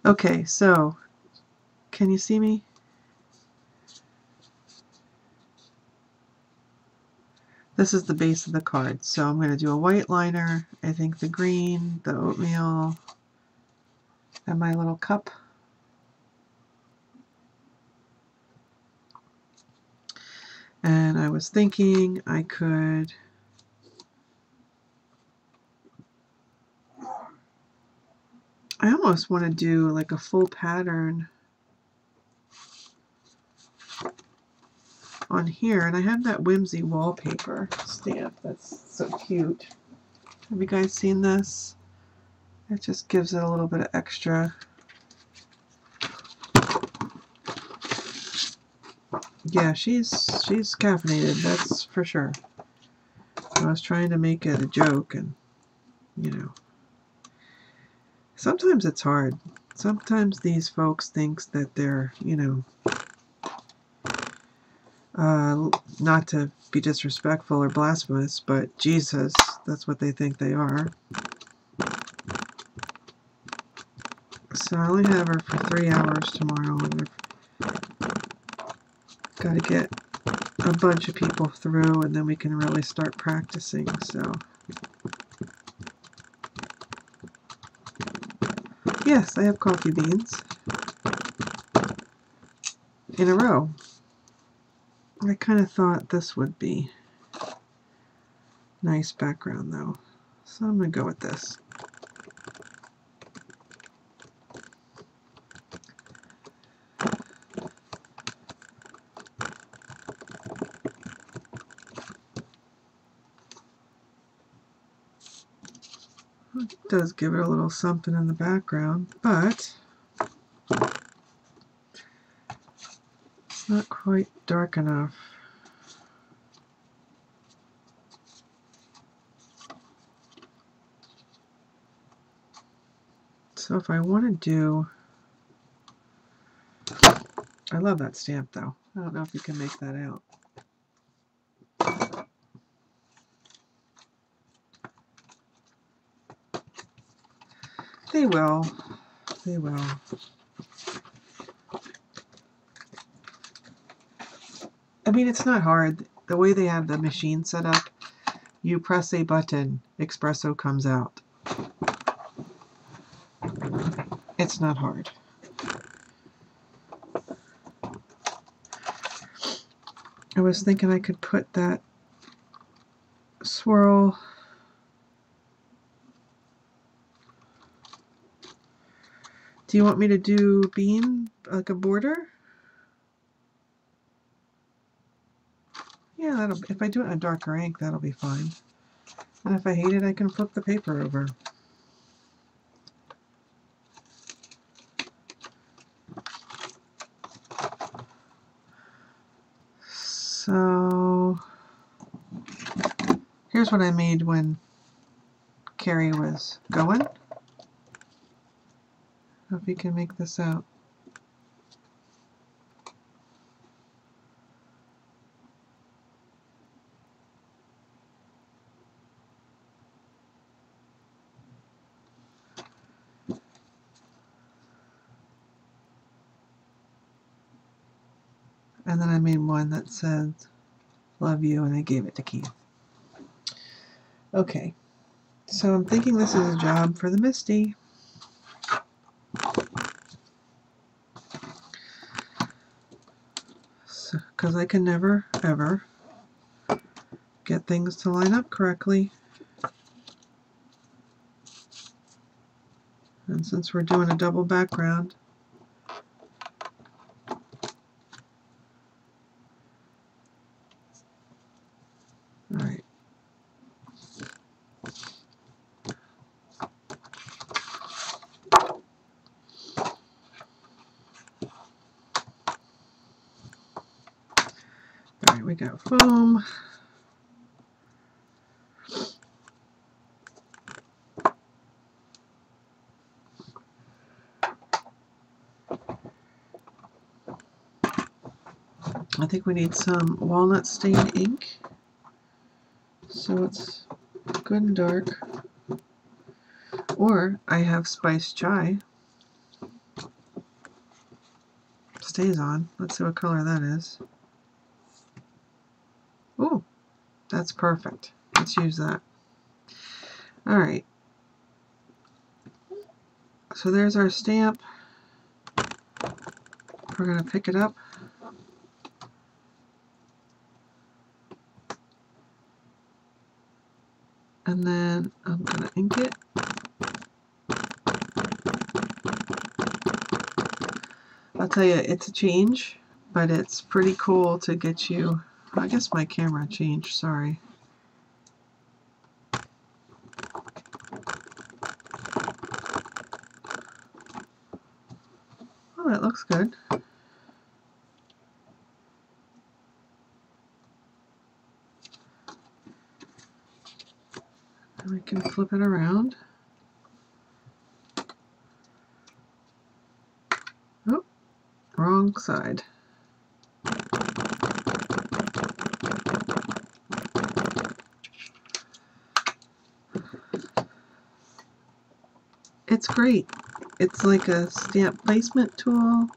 Okay, so can you see me? This is the base of the card. So I'm going to do a white liner, I think the green, the oatmeal, and my little cup. And I was thinking I could I almost want to do like a full pattern on here, and I have that Whimsy wallpaper stamp that's so cute. Have you guys seen this? It just gives it a little bit of extra. Yeah, she's caffeinated, that's for sure. I was trying to make it a joke, and you know, sometimes it's hard. Sometimes these folks think that they're, you know, not to be disrespectful or blasphemous, but Jesus, that's what they think they are. So I only have her for 3 hours tomorrow, and I've got to get a bunch of people through, and then we can really start practicing. So yes, I have coffee beans in a row. I kind of thought this would be nice background though, so I'm going to go with this. It does give it a little something in the background, but it's not quite dark enough. So if I want to do, I love that stamp though. I don't know if you can make that out. They will. They will. I mean, it's not hard. The way they have the machine set up, you press a button, espresso comes out. It's not hard. I was thinking I could put that swirl Do you want me to do bean, like a border? Yeah, that'll, if I do it in a darker ink, that'll be fine. And if I hate it, I can flip the paper over. So here's what I made when Carrie was going. Hope you can make this out. And then I made one that said, love you, and I gave it to Keith. Okay, so I'm thinking this is a job for the Misti. Because I can never, ever get things to line up correctly. And since we're doing a double background, all right. All right, we got foam. I think we need some walnut stain ink, so it's good and dark. Or I have spiced chai. Stays on. Let's see what color that is. Ooh, that's perfect. Let's use that. Alright. So there's our stamp. We're going to pick it up. And then I'm going to ink it. I'll tell you, it's a change, but it's pretty cool to get you... I guess my camera changed, sorry. Oh, that looks good. And we can flip it around. Oh, wrong side. It's great. It's like a stamp placement tool.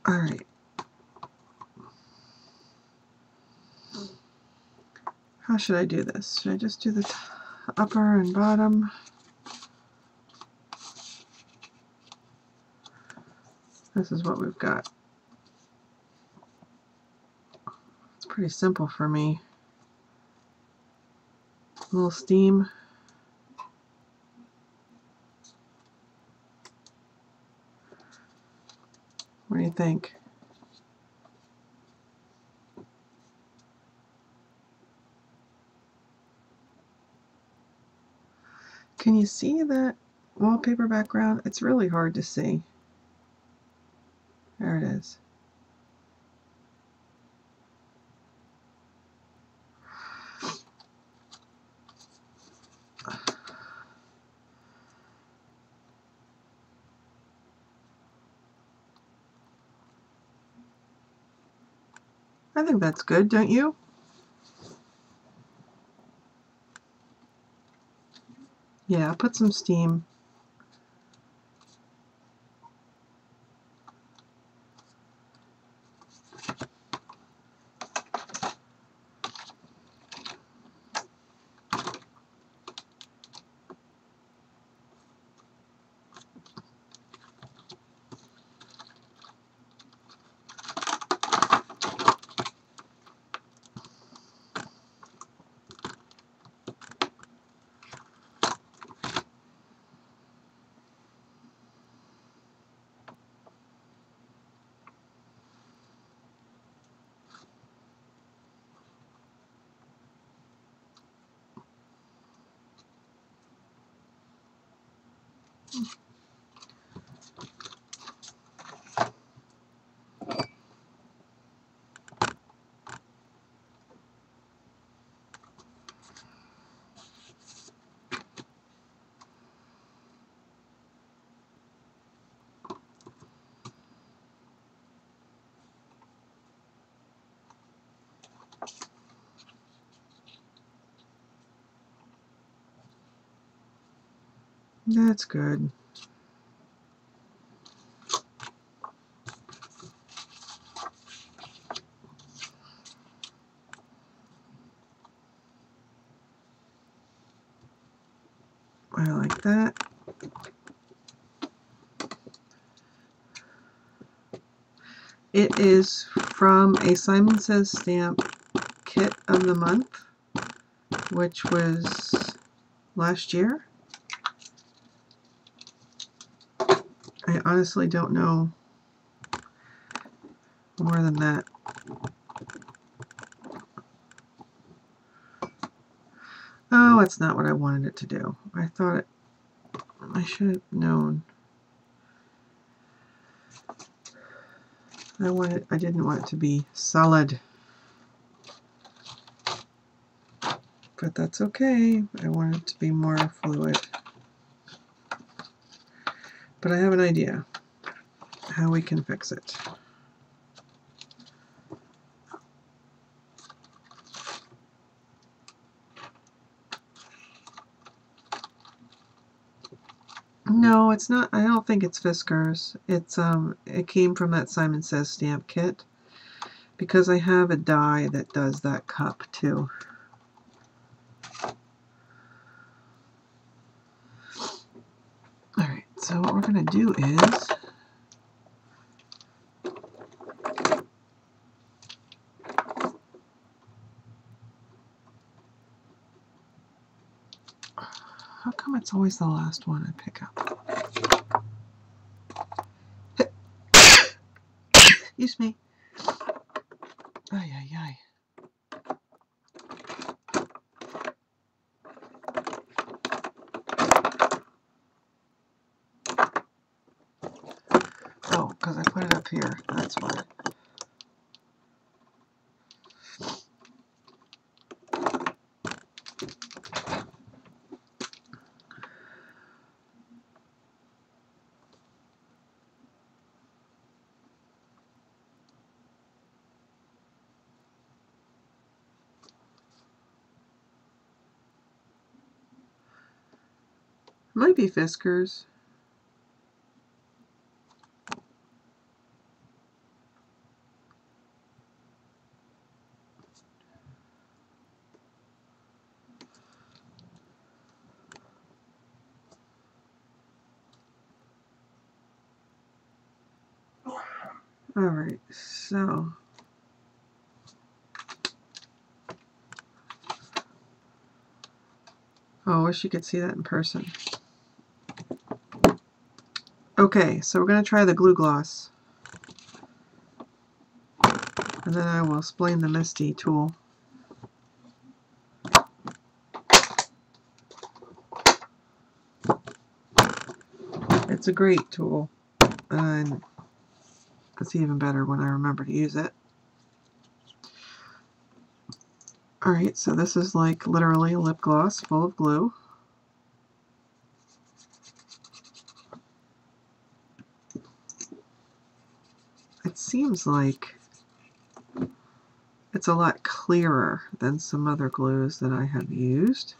Alright. How should I do this? Should I just do the upper and bottom? This is what we've got. It's pretty simple for me. A little steam. What do you think? Can you see that wallpaper background? It's really hard to see. There it is. I think that's good, don't you? Yeah, I'll put some steam. That's good. I like that. It is from a Simon Says stamp kit of the month, which was last year. I honestly don't know more than that. Oh, it's not what I wanted it to do. I thought I should have known. I didn't want it to be solid. But that's okay. I want it to be more fluid. But I have an idea how we can fix it. No, it's not. I don't think it's Fiskars. It's it came from that Simon Says stamp kit because I have a die that does that cup too. All right, so what we're gonna do is how come it's always the last one I pick up? Excuse me. Ay, ay, ay. Oh, because I put it up here. That's why. Might be Fiskars. Alright, so oh, I wish you could see that in person. Okay, so we're going to try the glue gloss. And then I will explain the Misti tool. It's a great tool, and it's even better when I remember to use it. Alright, so this is like literally a lip gloss full of glue. It seems like it's a lot clearer than some other glues that I have used.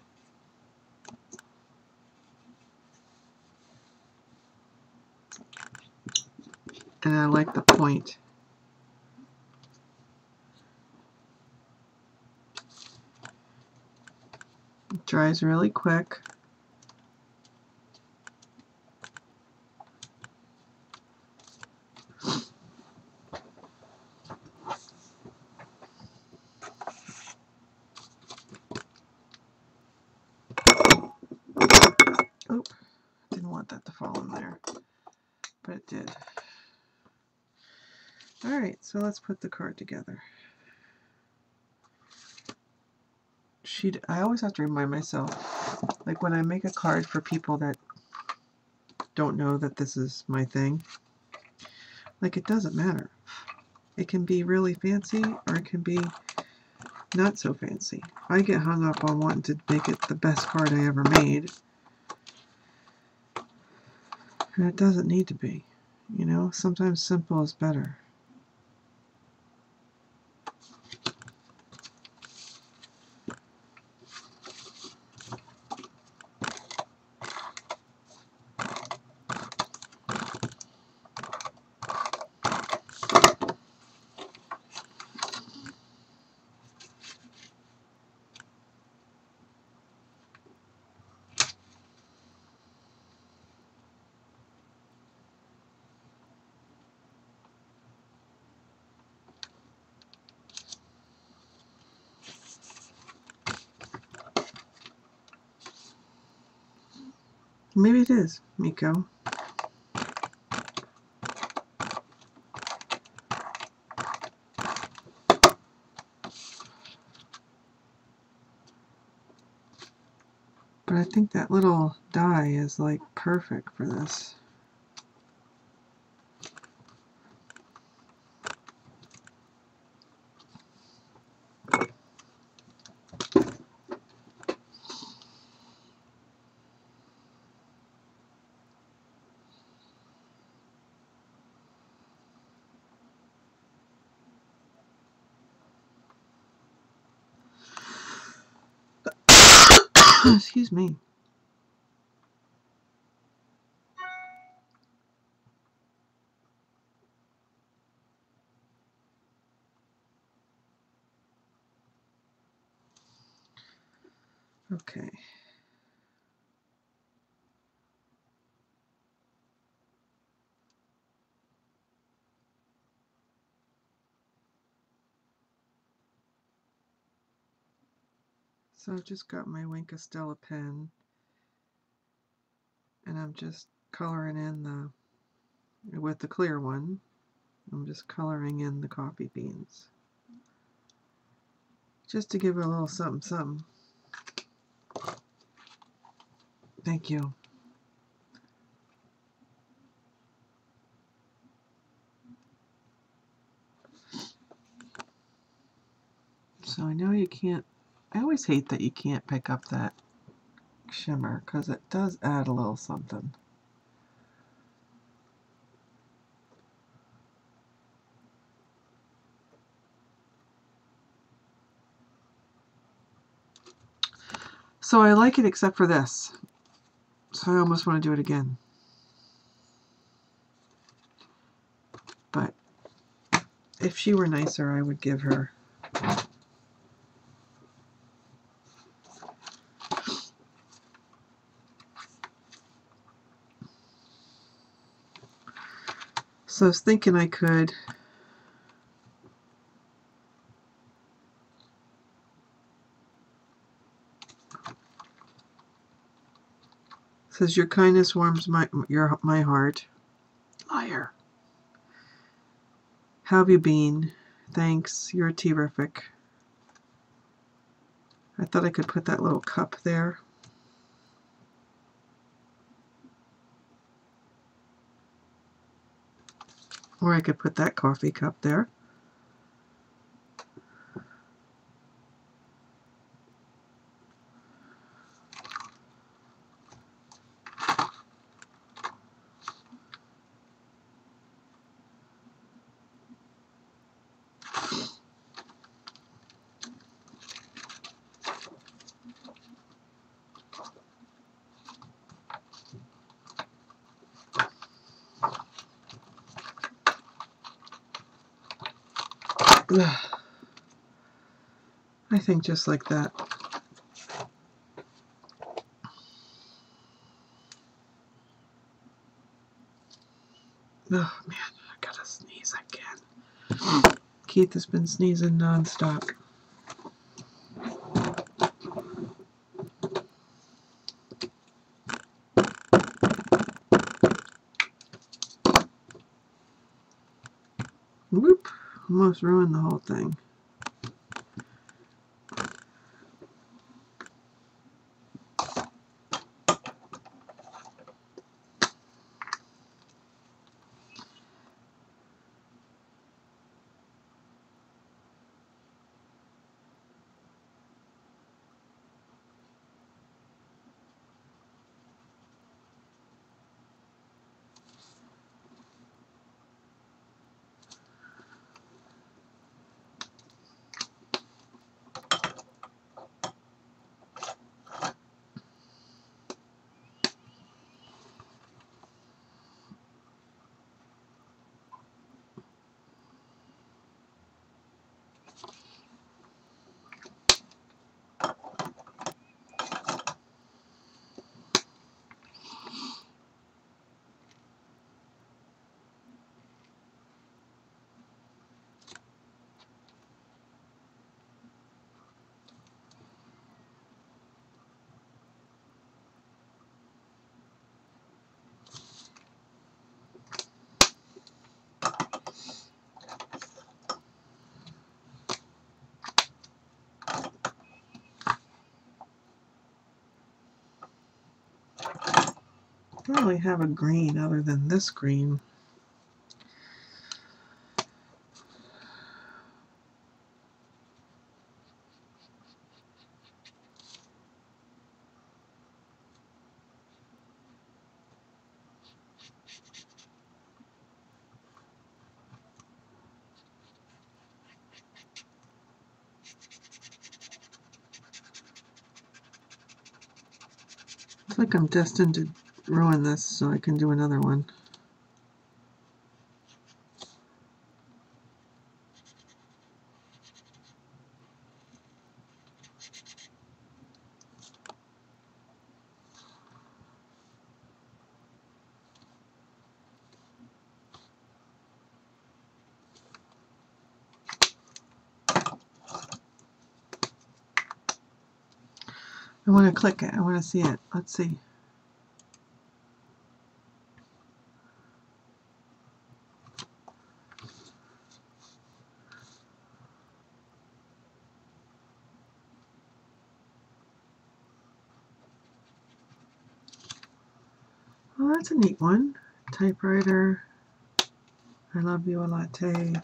And I like the point. It dries really quick. Oh, didn't want that to fall in there, but it did. Alright, so let's put the card together. I always have to remind myself, like when I make a card for people that don't know that this is my thing, like it doesn't matter. It can be really fancy or it can be not so fancy. I get hung up on wanting to make it the best card I ever made, and it doesn't need to be. You know, sometimes simple is better. Maybe it is, Miko. But I think that little die is like perfect for this. Excuse me. Okay. So I've just got my Wink Stella pen, and I'm just coloring in with the clear one, I'm just coloring in the coffee beans. Just to give it a little something something. Thank you. So I know you can't, I always hate that you can't pick up that shimmer because it does add a little something. So I like it except for this. So I almost want to do it again. But if she were nicer, I would give her so I was thinking I could says your kindness warms my heart. Liar. How have you been? Thanks. You're terrific. I thought I could put that little cup there. Or I could put that coffee cup there. I think just like that. Oh man, I gotta sneeze again. Keith has been sneezing nonstop. Whoop! Almost ruined the whole thing. I don't really have a green other than this green. It's like I'm destined to ruin this so I can do another one. want to click it. I want to see it. Let's see. Well, that's a neat one. Typewriter. I love you, a latte.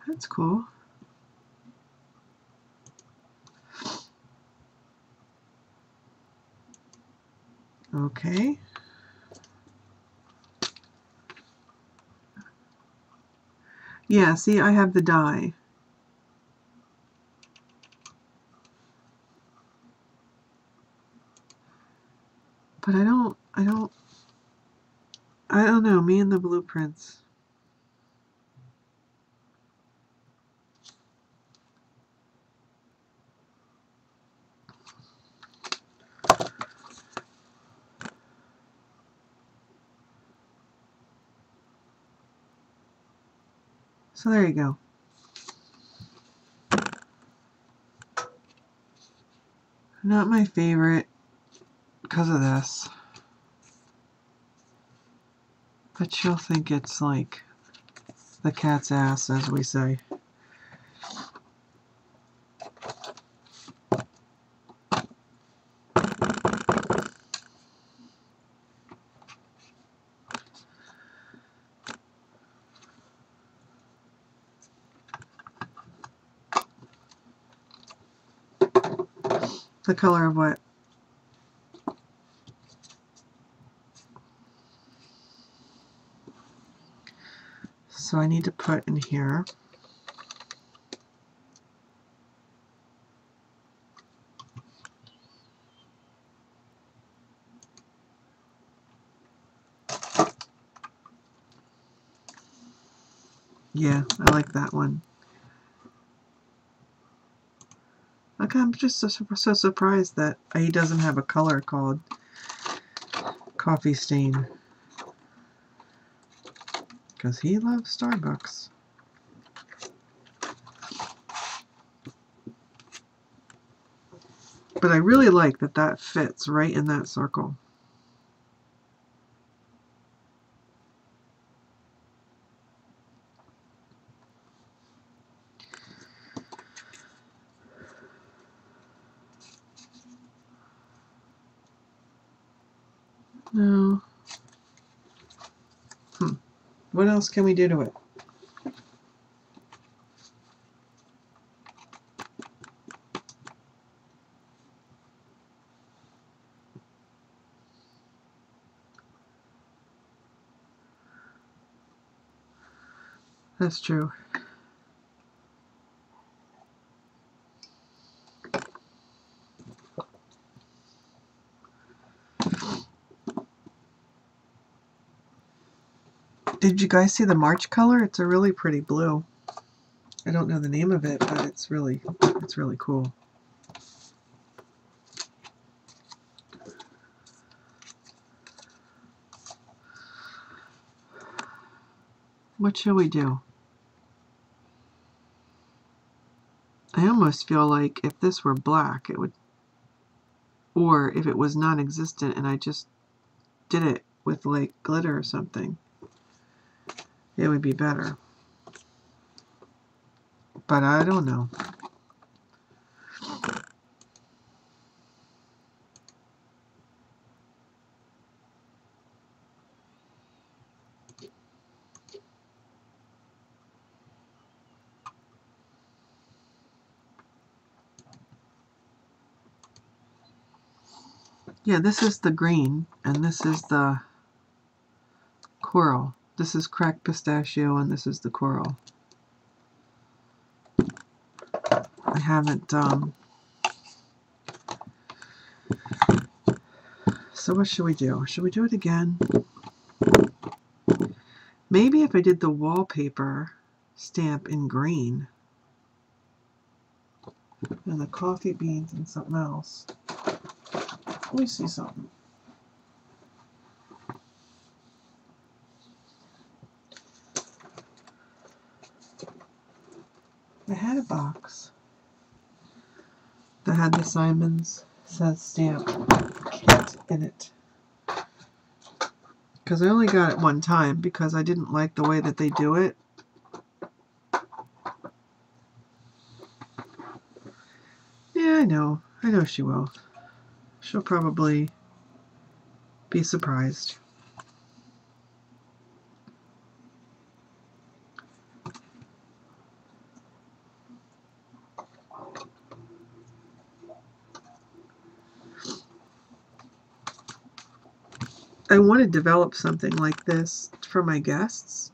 That's cool. Okay. Yeah, see, I have the die. But I don't know, me and the blueprints. So there you go. Not my favorite because of this. But you'll think it's like the cat's ass, as we say. The color of what? So I need to put in here. Yeah, I like that one. Okay, I'm just so surprised that he doesn't have a color called Coffee Stain. Because he loves Starbucks. But I really like that that fits right in that circle. No. What else can we do to it? That's true. Did you guys see the March color? It's a really pretty blue. I don't know the name of it, but it's really cool. What shall we do? I almost feel like if this were black, it would, or if it was non-existent and I just did it with like glitter or something, it would be better. But I don't know. Yeah, this is the green, and this is the coral. This is cracked pistachio, and this is the coral. I haven't, so what should we do? Should we do it again? Maybe if I did the wallpaper stamp in green, and the coffee beans and something else. Let me see something. I had a box. had the Simon's Says Stamp kit in it. Because I only got it one time because I didn't like the way that they do it. Yeah, I know. I know she will. She'll probably be surprised. I want to develop something like this for my guests.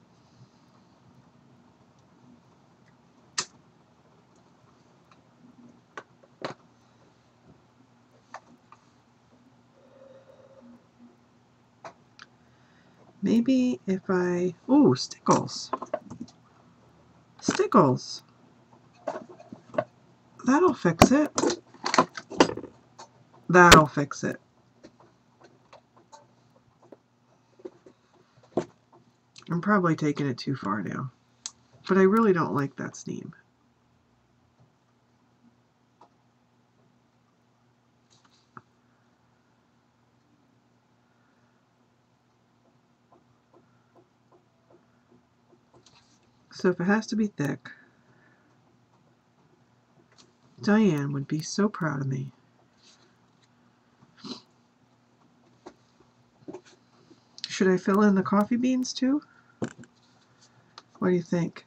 Maybe if I... Ooh, stickles. Stickles. That'll fix it. That'll fix it. I'm probably taking it too far now. But I really don't like that steam. So if it has to be thick, Diane would be so proud of me. Should I fill in the coffee beans too? What do you think?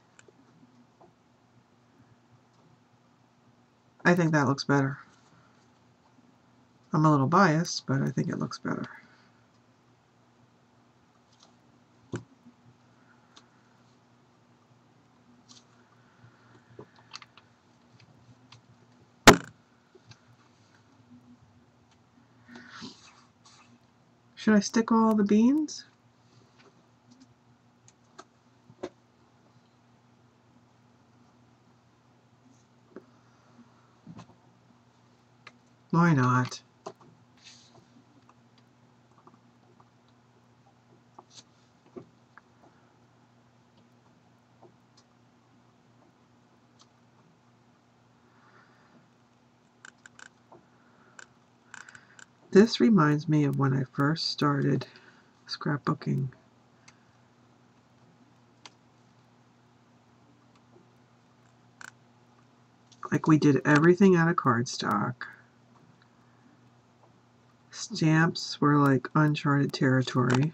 I think that looks better. I'm a little biased, but I think it looks better. Should I stick all the beans? Why not? This reminds me of when I first started scrapbooking. Like we did everything out of cardstock. Stamps were like uncharted territory.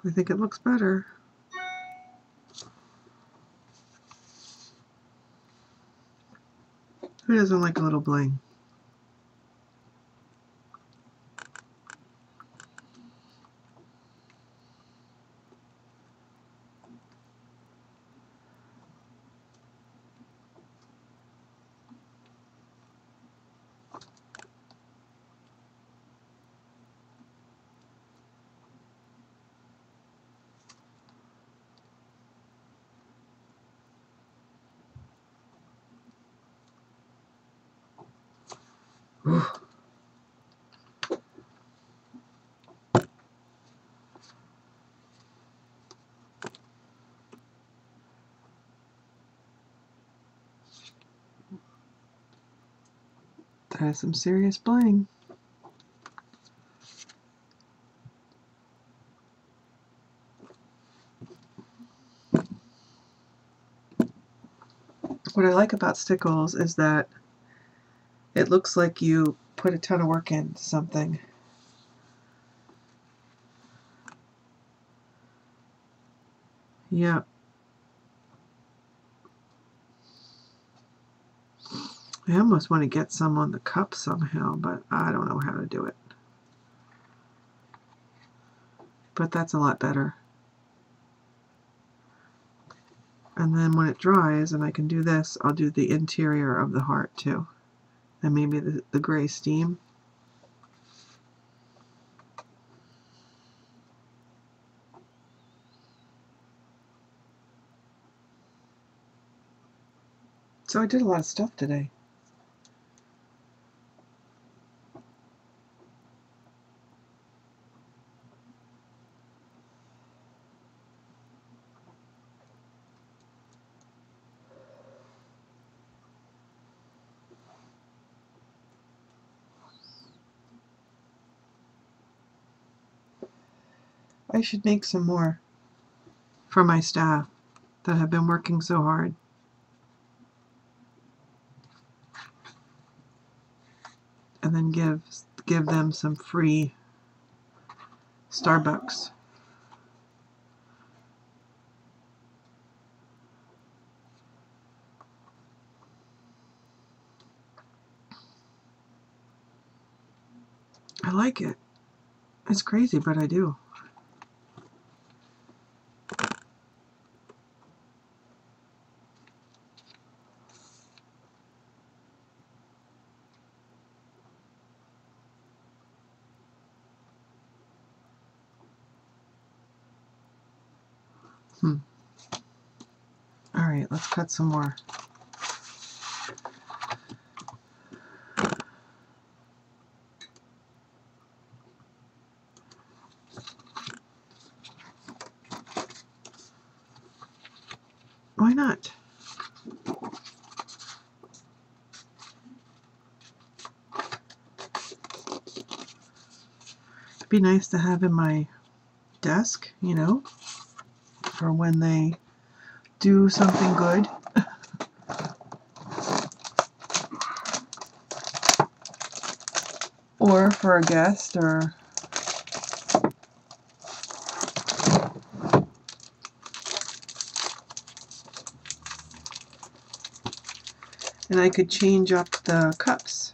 I think it looks better. Who doesn't like a little bling? That is some serious bling. What I like about stickles is that it looks like you put a ton of work into something. Yeah. I almost want to get some on the cup somehow, but I don't know how to do it. But that's a lot better. And then when it dries and I can do this, I'll do the interior of the heart too. And maybe the gray steam. So I did a lot of stuff today. I should make some more for my staff that have been working so hard. And then give them some free Starbucks. I like it. It's crazy, but I do. All right, let's cut some more. Why not? It'd be nice to have in my desk, you know, for when they do something good. Or for a guest, or and I could change up the cups.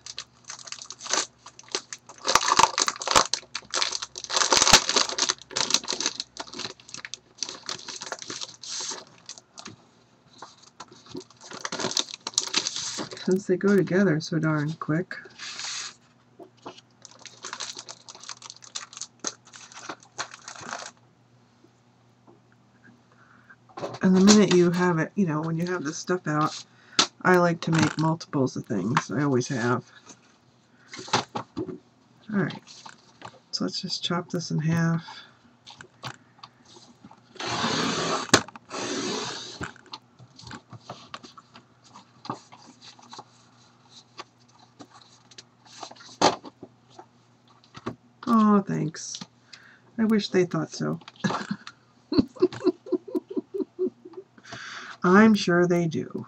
Since they go together so darn quick. And the minute you have it, you know, when you have this stuff out, I like to make multiples of things. I always have. Alright, so let's just chop this in half. Oh, thanks. I wish they thought so. I'm sure they do.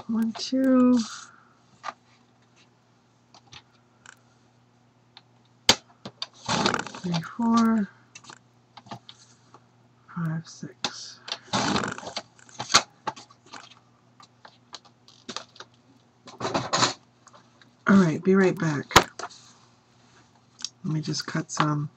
One, two. 3, 4, 5, 6. Alright, be right back. Let me just cut some.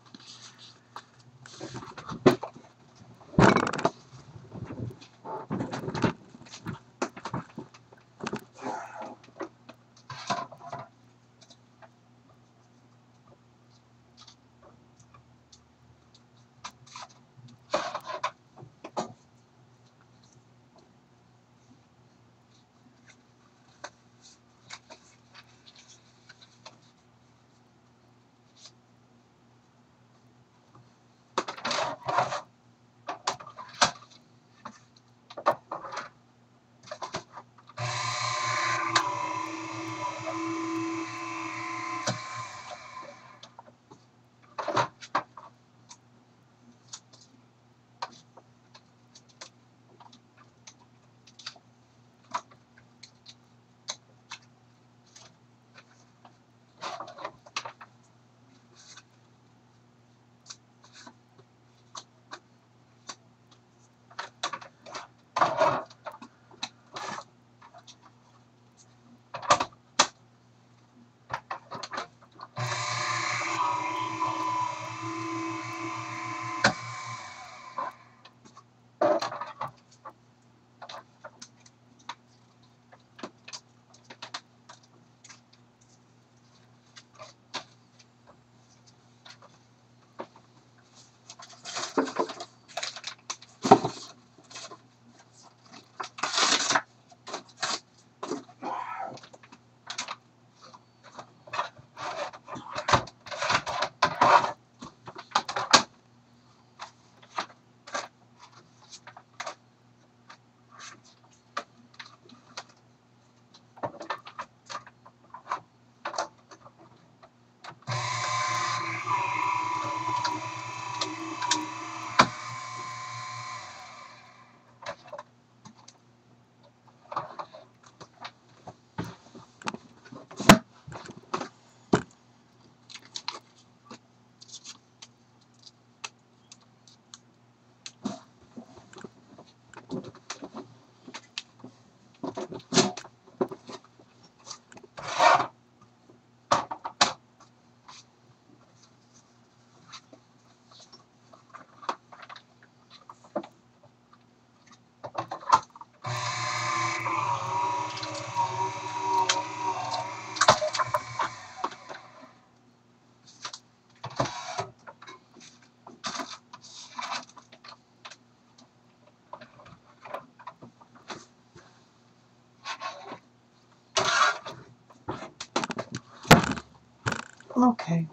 Okay.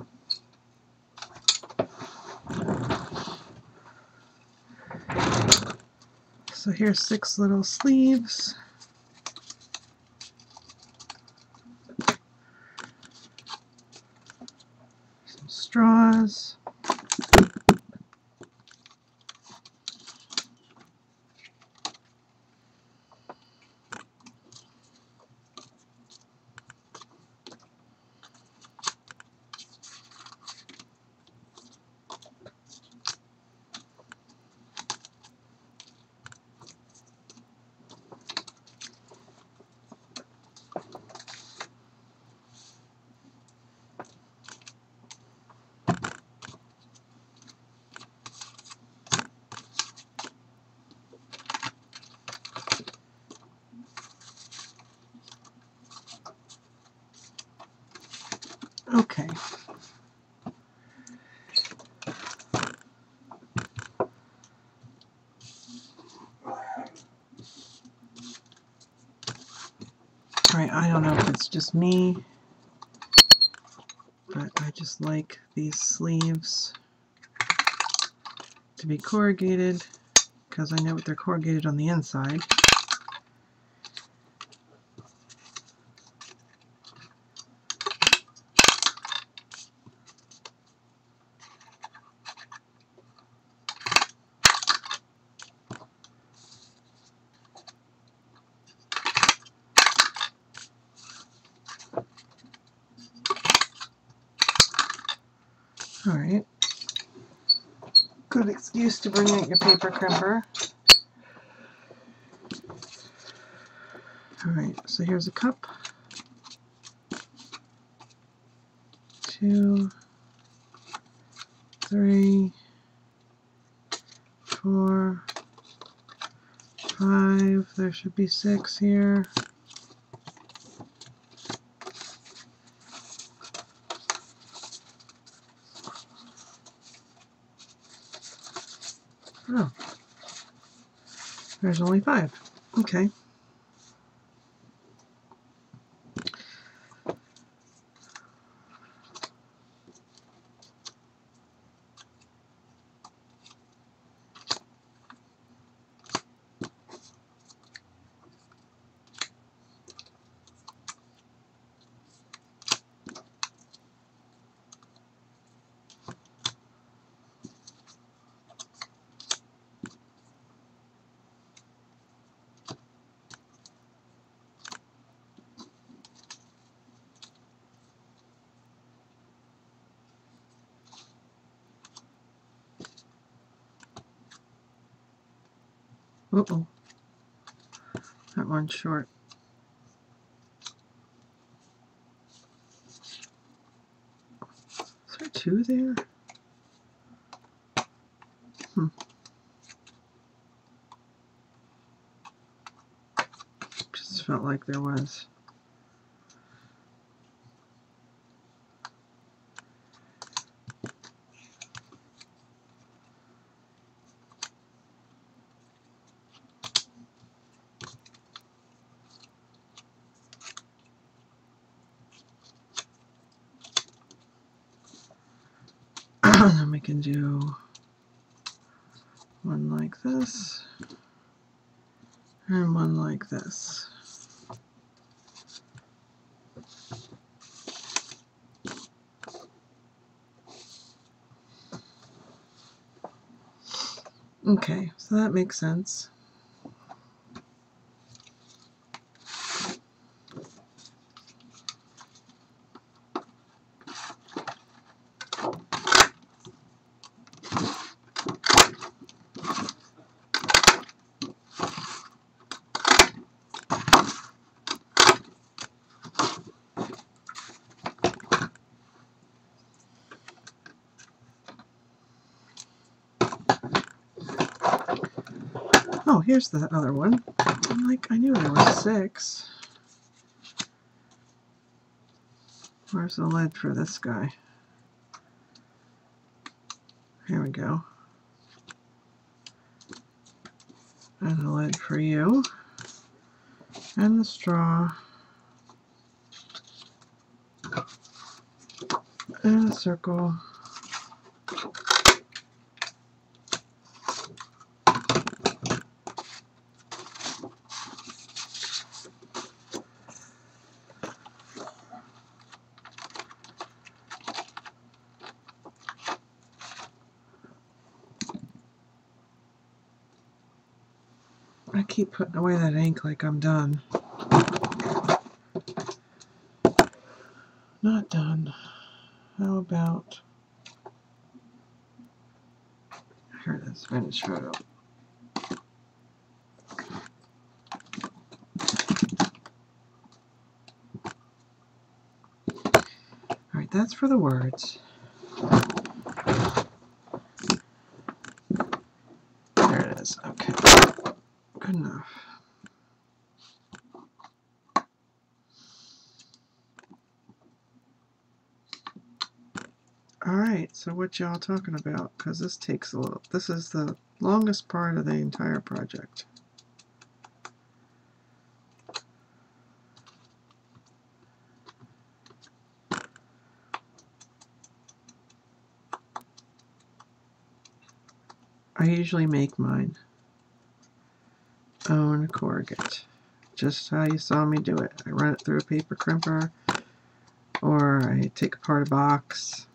So here's 6 little sleeves. Some straws. Okay. Alright, I don't know if it's just me, but I just like these sleeves to be corrugated because I know what they're corrugated on the inside. Alright. Good excuse to bring out your paper crimper. Alright, so here's a cup. 2, 3, 4, 5. There should be 6 here. Oh, there's only 5. Okay. Uh-oh. That one's short. Is there 2 there? Just felt like there was. Then we can do one like this and one like this. Okay, so that makes sense. Oh, here's the other one. I'm like, I knew there were 6. Where's the lid for this guy? Here we go. And the lid for you. And the straw. And a circle. I keep putting away that ink like I'm done. Not done. How about... Here it is, finished photo. Alright, that's for the words. There it is. Okay. Good enough. Alright, so what y'all talking about? Because this takes a little... This is the longest part of the entire project. I usually make mine own corrugate. Just how you saw me do it. I run it through a paper crimper, or I take apart a box.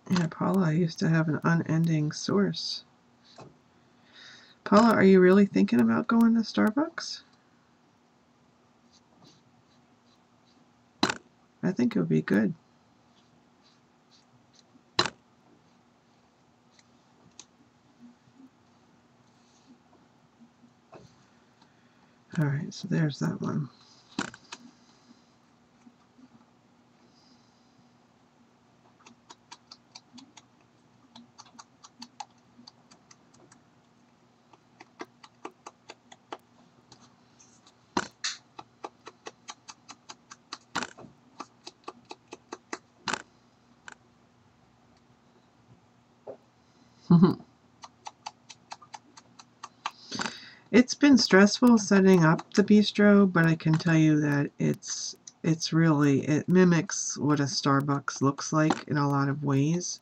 Yeah, Paula, I used to have an unending source. Paula, are you really thinking about going to Starbucks? I think it would be good. Alright, so there's that one. It's been stressful setting up the bistro, but I can tell you that it's really, it mimics what a Starbucks looks like in a lot of ways.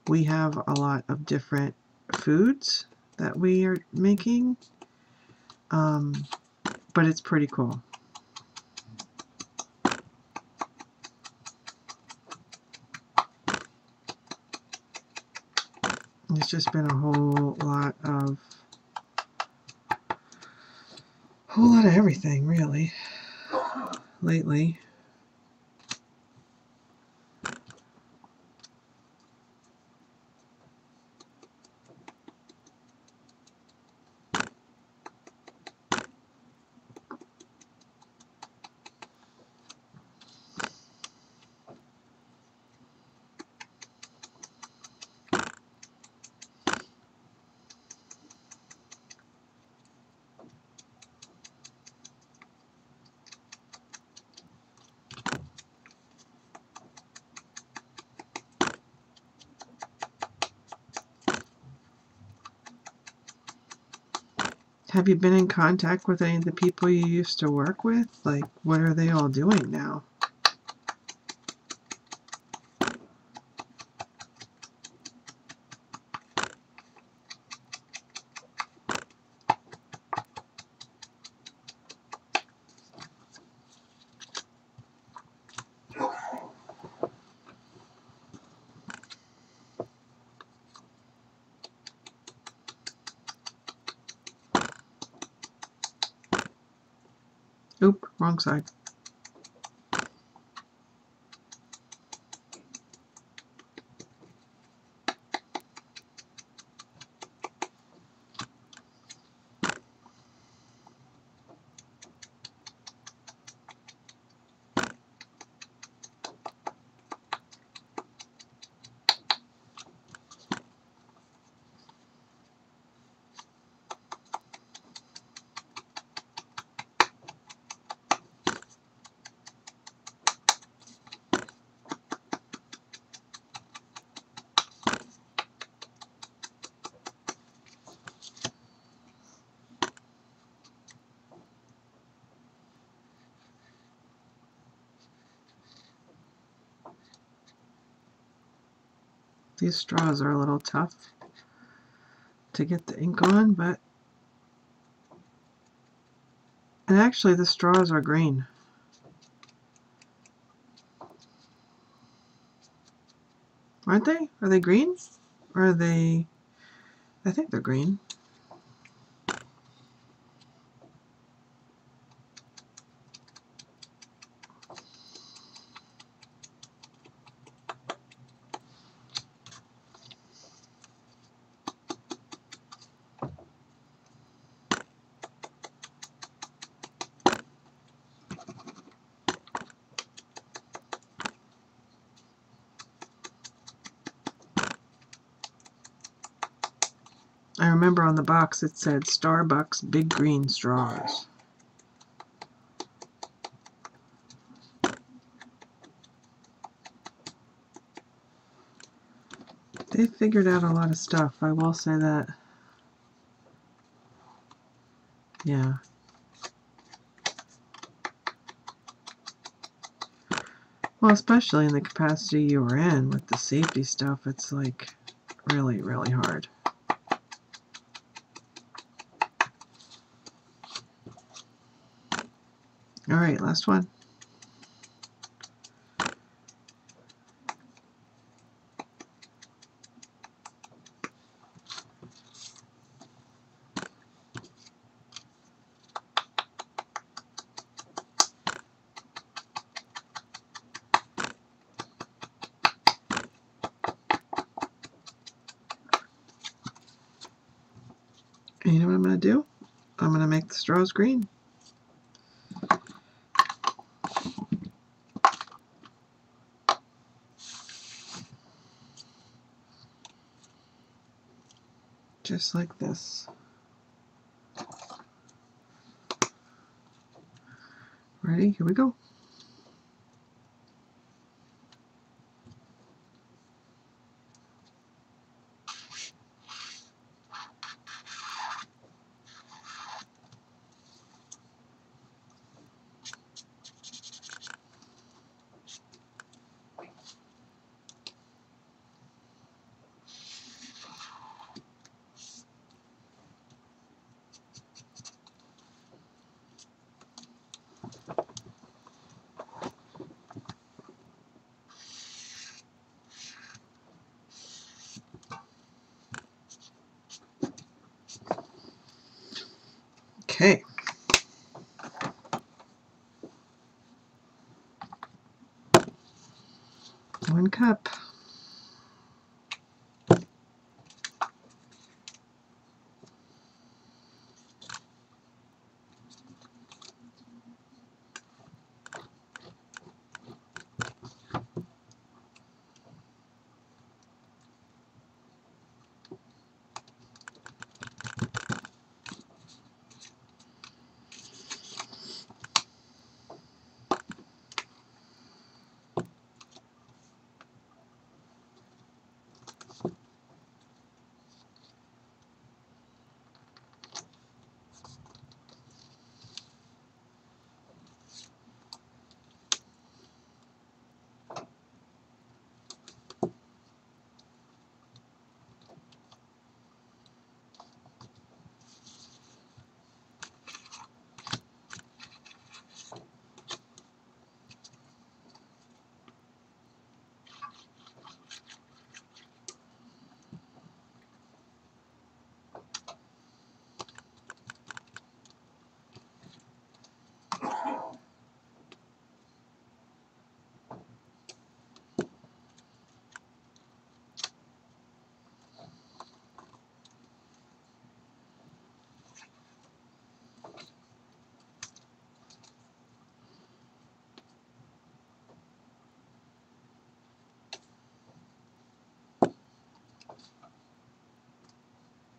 We have a lot of different foods that we are making, but it's pretty cool. It's just been a whole lot of everything, really, lately. Have you been in contact with any of the people you used to work with? Like, what are they all doing now? Oop, wrong side. These straws are a little tough to get the ink on, but and actually the straws are green. Aren't they? Are they green? Or are they... I think they're green. I remember on the box it said Starbucks Big Green Straws. They figured out a lot of stuff, I will say that. Yeah. Well, especially in the capacity you were in with the safety stuff, it's like really, really hard. All right, last one. And you know what I'm going to do? I'm going to make the straws green. Just like this. Ready? Here we go. Okay. 1 cup.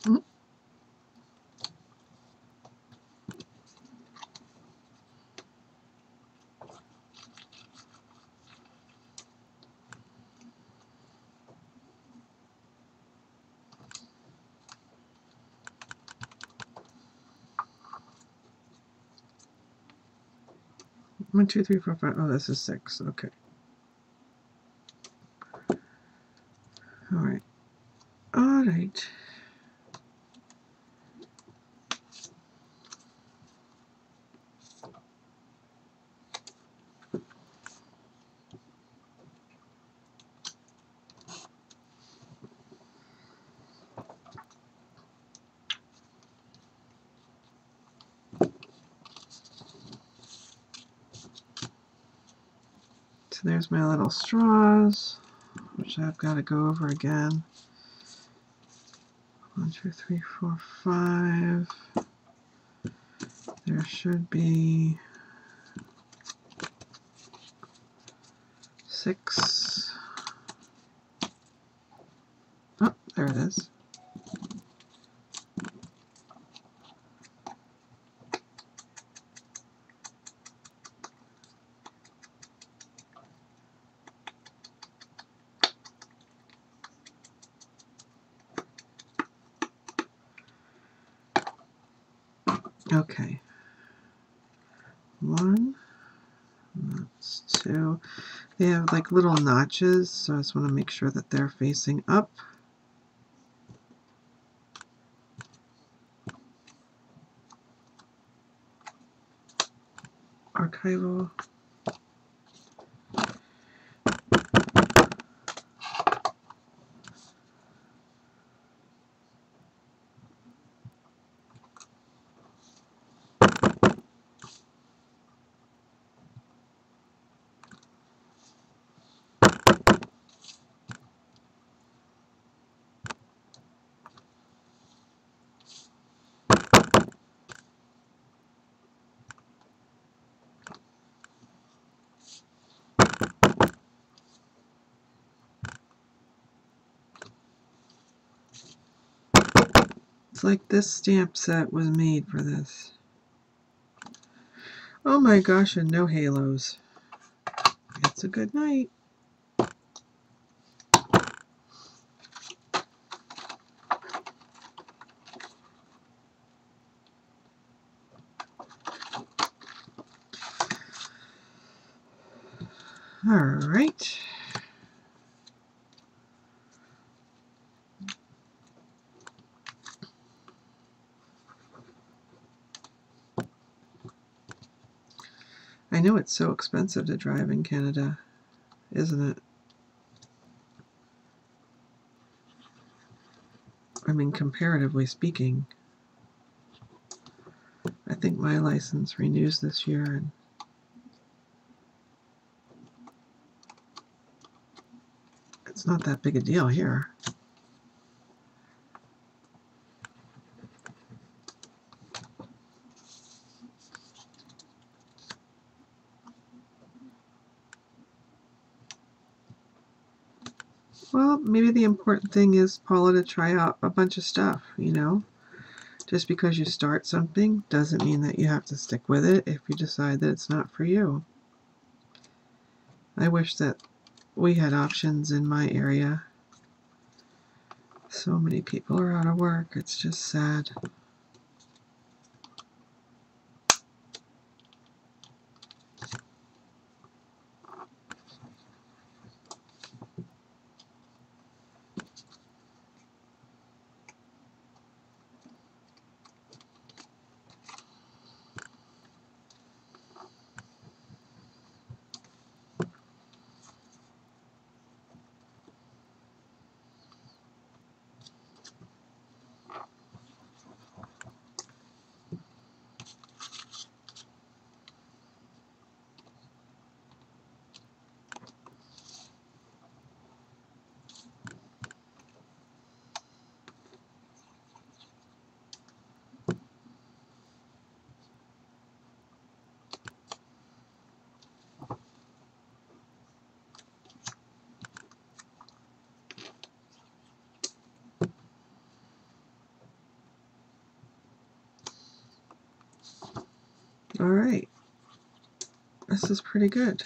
Mm. One, two, three, four, five. Oh, this is 6. Okay. Alright. Alright. So there's my little straws, which I've got to go over again. 1, 2, 3, 4, 5. There should be 6. Oh, there it is. Okay. 1, that's 2. They have like little notches, so I just want to make sure that they're facing up. Archival. It's like this stamp set was made for this. Oh my gosh, and no halos. It's a good night. All right. I know it's so expensive to drive in Canada, isn't it? I mean, comparatively speaking. I think my license renews this year, and it's not that big a deal here. Well, maybe the important thing is, Paula, to try out a bunch of stuff, you know? Just because you start something doesn't mean that you have to stick with it if you decide that it's not for you. I wish that we had options in my area. So many people are out of work. It's just sad. All right. This is pretty good.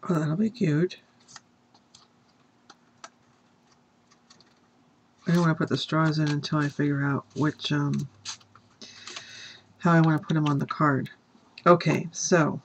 Well, that'll be cute. I don't want to put the straws in until I figure out which, how I want to put them on the card. Okay, so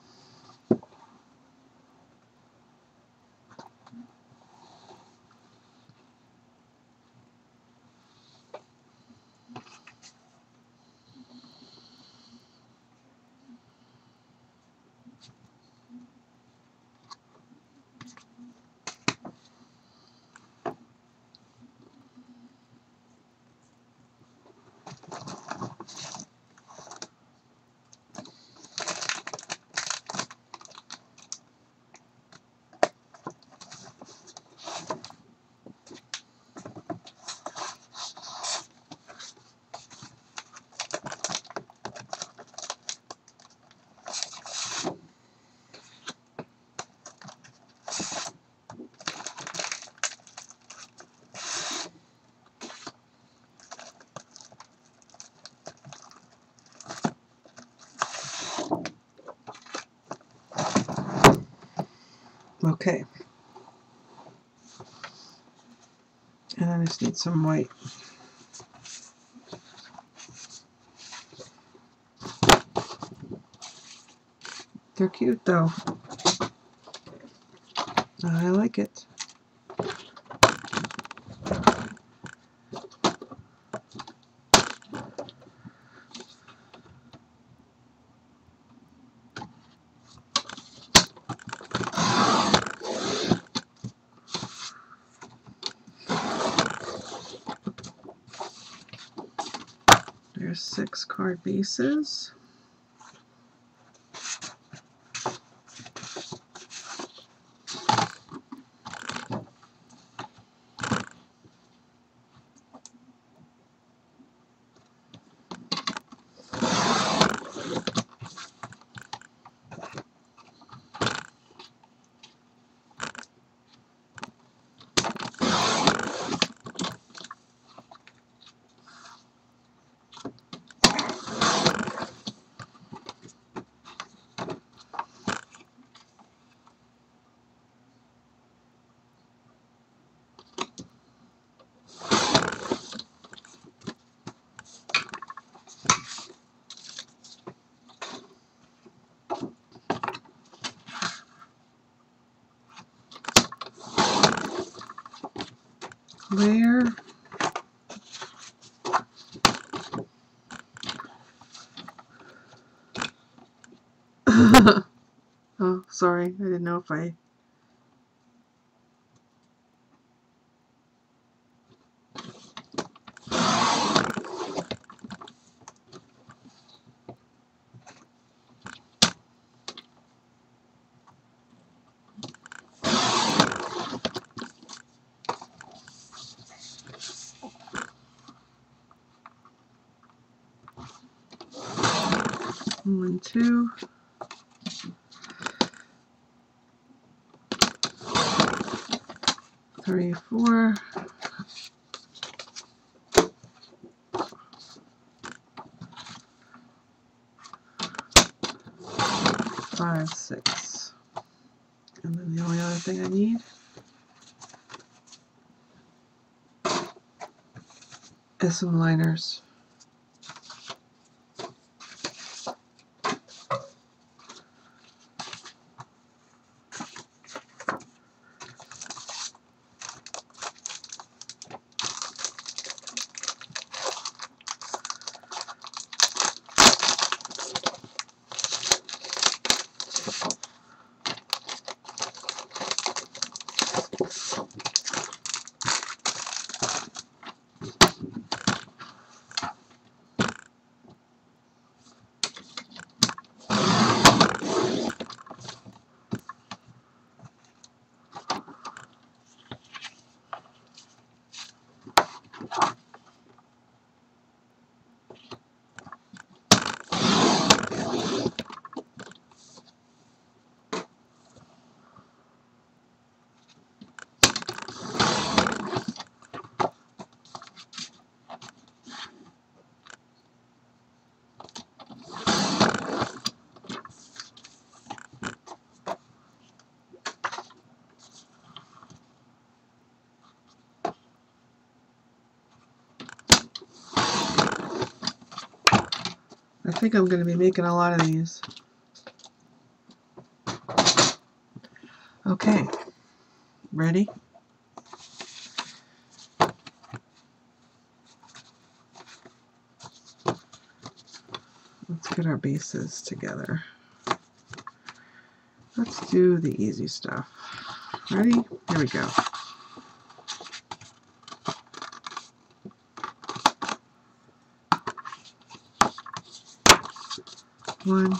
okay. And I just need some white. They're cute though. I like it. There's 6 card bases. Where? Oh, sorry. I didn't know if I... One, two. 3, 4. 5, 6. And then the only other thing I need is some liners. think I'm going to be making a lot of these. Okay, ready? Let's get our bases together. Let's do the easy stuff. Ready? Here we go. One,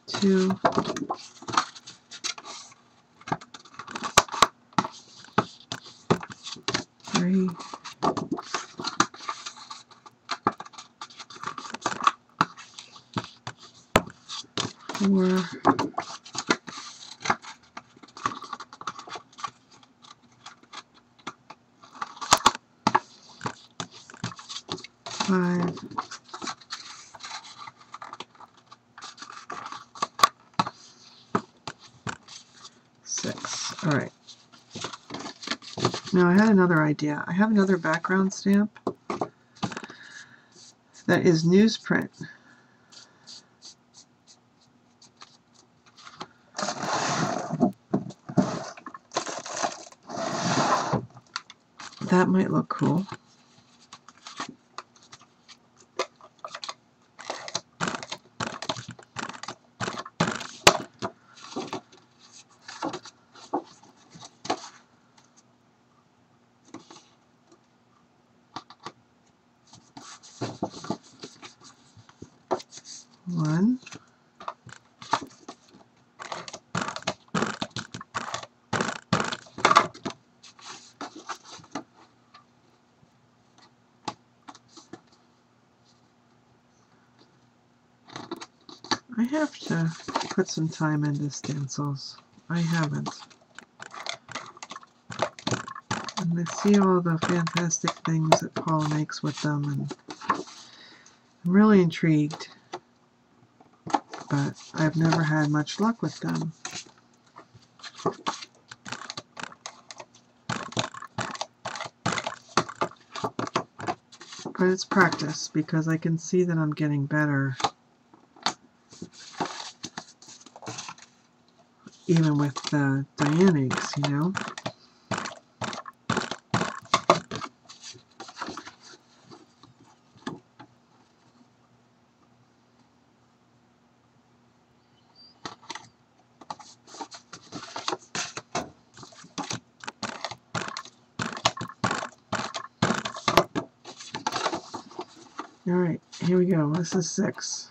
two, three, four, five, six. All right. Now I had another idea. I have another background stamp that is newsprint. That might look cool. One, I have to put some time into stencils. I haven't. And I see all the fantastic things that Paula makes with them, and I'm really intrigued, but I've never had much luck with them. But it's practice, because I can see that I'm getting better even with the Diane eggs, you know. All right, here we go. This is 6.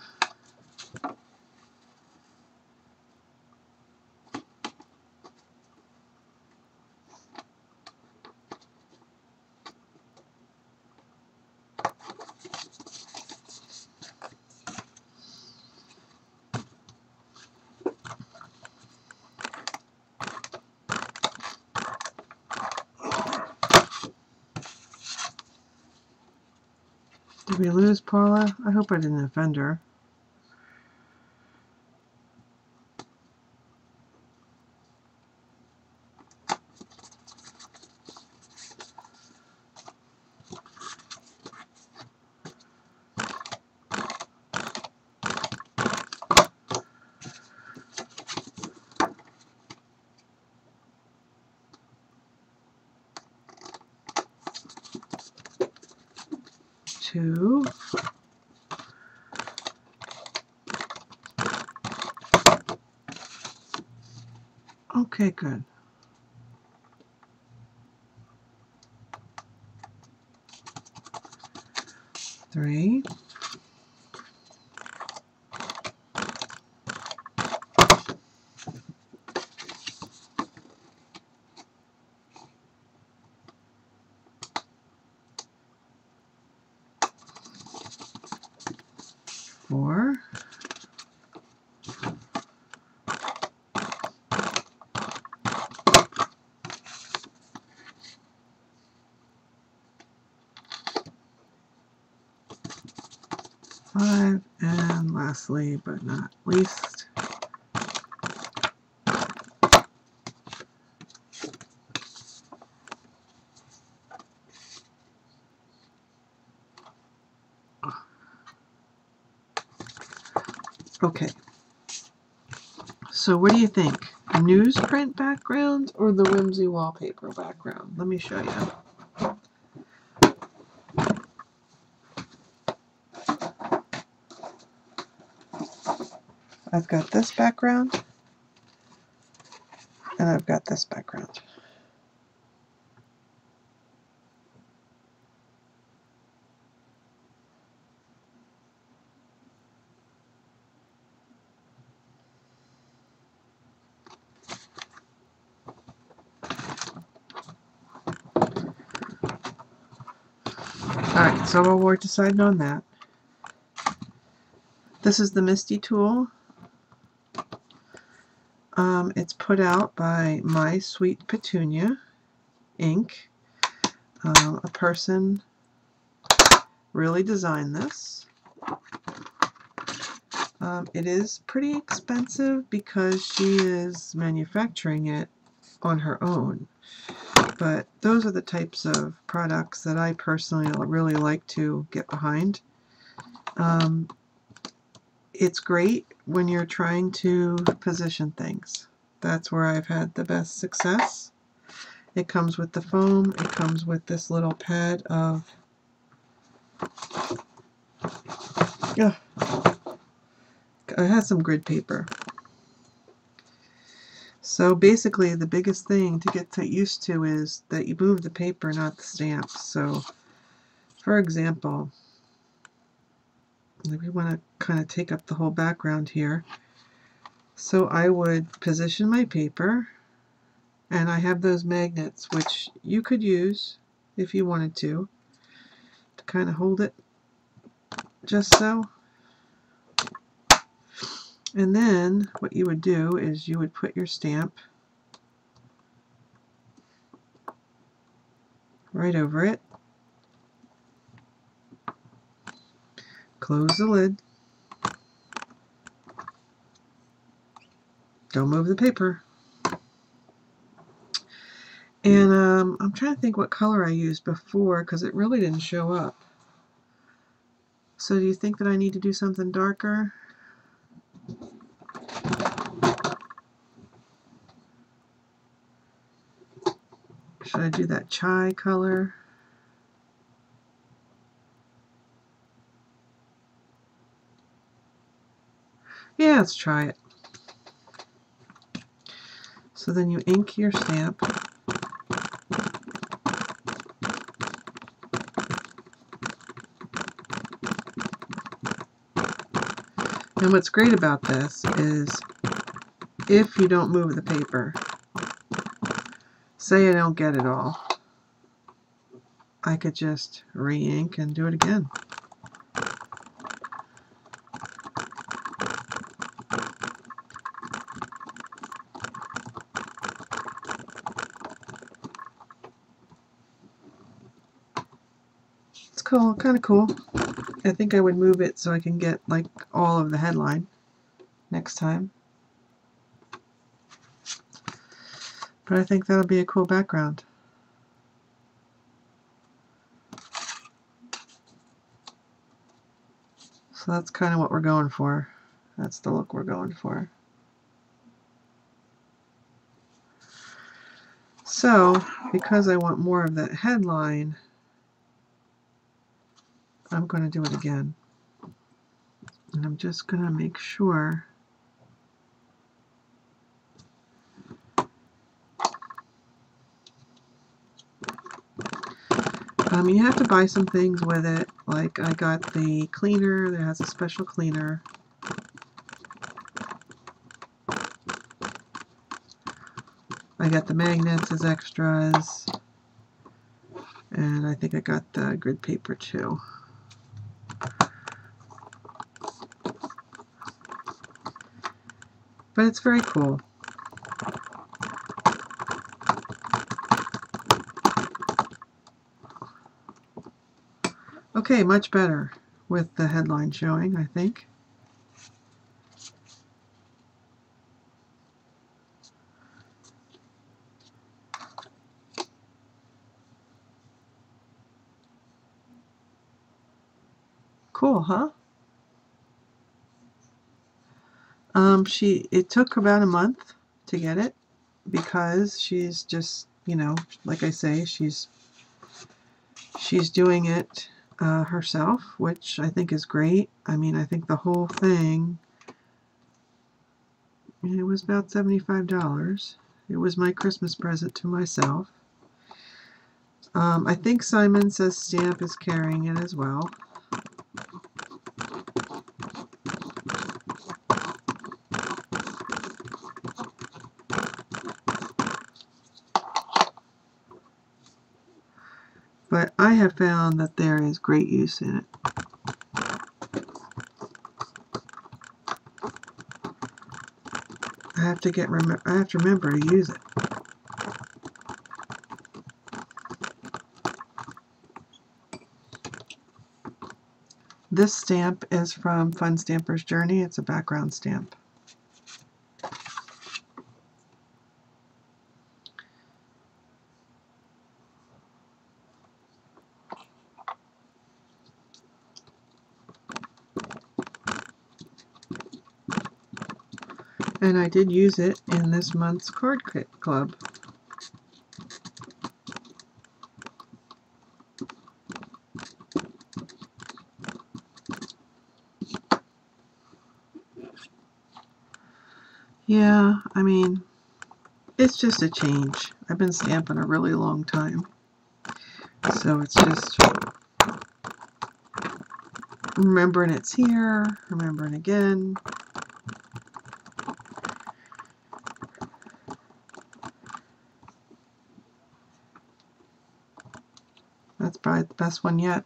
Did we lose Paula? I hope I didn't offend her. Two. Okay, good. 3. 4. 5, and lastly but not least, Okay. So what do you think? Newsprint background or the whimsy wallpaper background? Let me show you. I've got this background and I've got this background. Alright, so while we're deciding on that, this is the Misti tool. It's put out by My Sweet Petunia ink. A person really designed this. It is pretty expensive because she is manufacturing it on her own. But those are the types of products that I personally really like to get behind. It's great when you're trying to position things. That's where I've had the best success. It comes with the foam. It comes with this little pad of... Yeah, it has some grid paper. So basically the biggest thing to get used to is that you move the paper, not the stamps. So for example, if we want to kind of take up the whole background here, so I would position my paper, and I have those magnets which you could use if you wanted to kind of hold it just so. And then what you would do is you would put your stamp right over it, close the lid, don't move the paper. And I'm trying to think what color I used before because it really didn't show up. So do you think that I need to do something darker? Should I do that chai color? Yeah, let's try it. So then you ink your stamp. And what's great about this is if you don't move the paper, say I don't get it all, I could just re-ink and do it again. It's cool, kind of cool. I think I would move it so I can get like all of the headline next time. But I think that'll be a cool background. So that's kind of what we're going for. That's the look we're going for. So, because I want more of that headline, I'm going to do it again. And I'm just going to make sure you have to buy some things with it. Like I got the cleaner that has a special cleaner. I got the magnets as extras. And I think I got the grid paper too. But it's very cool. Okay, much better with the headline showing, I think. Cool, huh? It took about a month to get it because she's just, you know, like I say, she's doing it herself, which I think is great. I mean, I think the whole thing, it was about $75. It was my Christmas present to myself. I think Simon Says Stamp is carrying it as well. But I have found that there is great use in it. I have to remember to use it. This stamp is from Fun Stamper's Journey. It's a background stamp. And I did use it in this month's card kit club. Yeah, I mean, it's just a change. I've been stamping a really long time. So it's just remembering it's here, remembering again. That's probably the best one yet.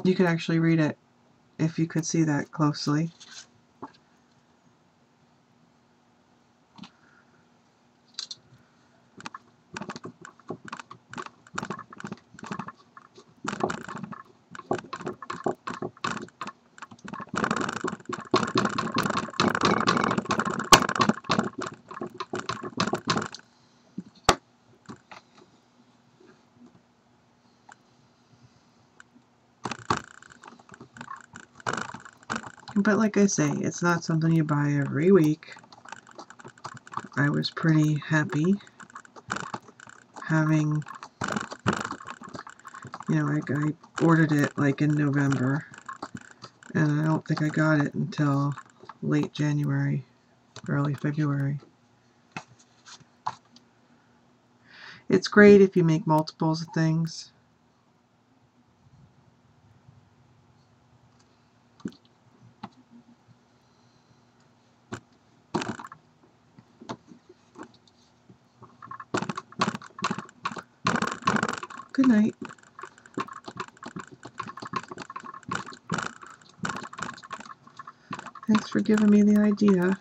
You could actually read it if you could see that closely. But like I say, it's not something you buy every week. I was pretty happy having, you know, I ordered it like in November, and I don't think I got it until late January, early February. It's great if you make multiples of things. Good night. Thanks for giving me the idea.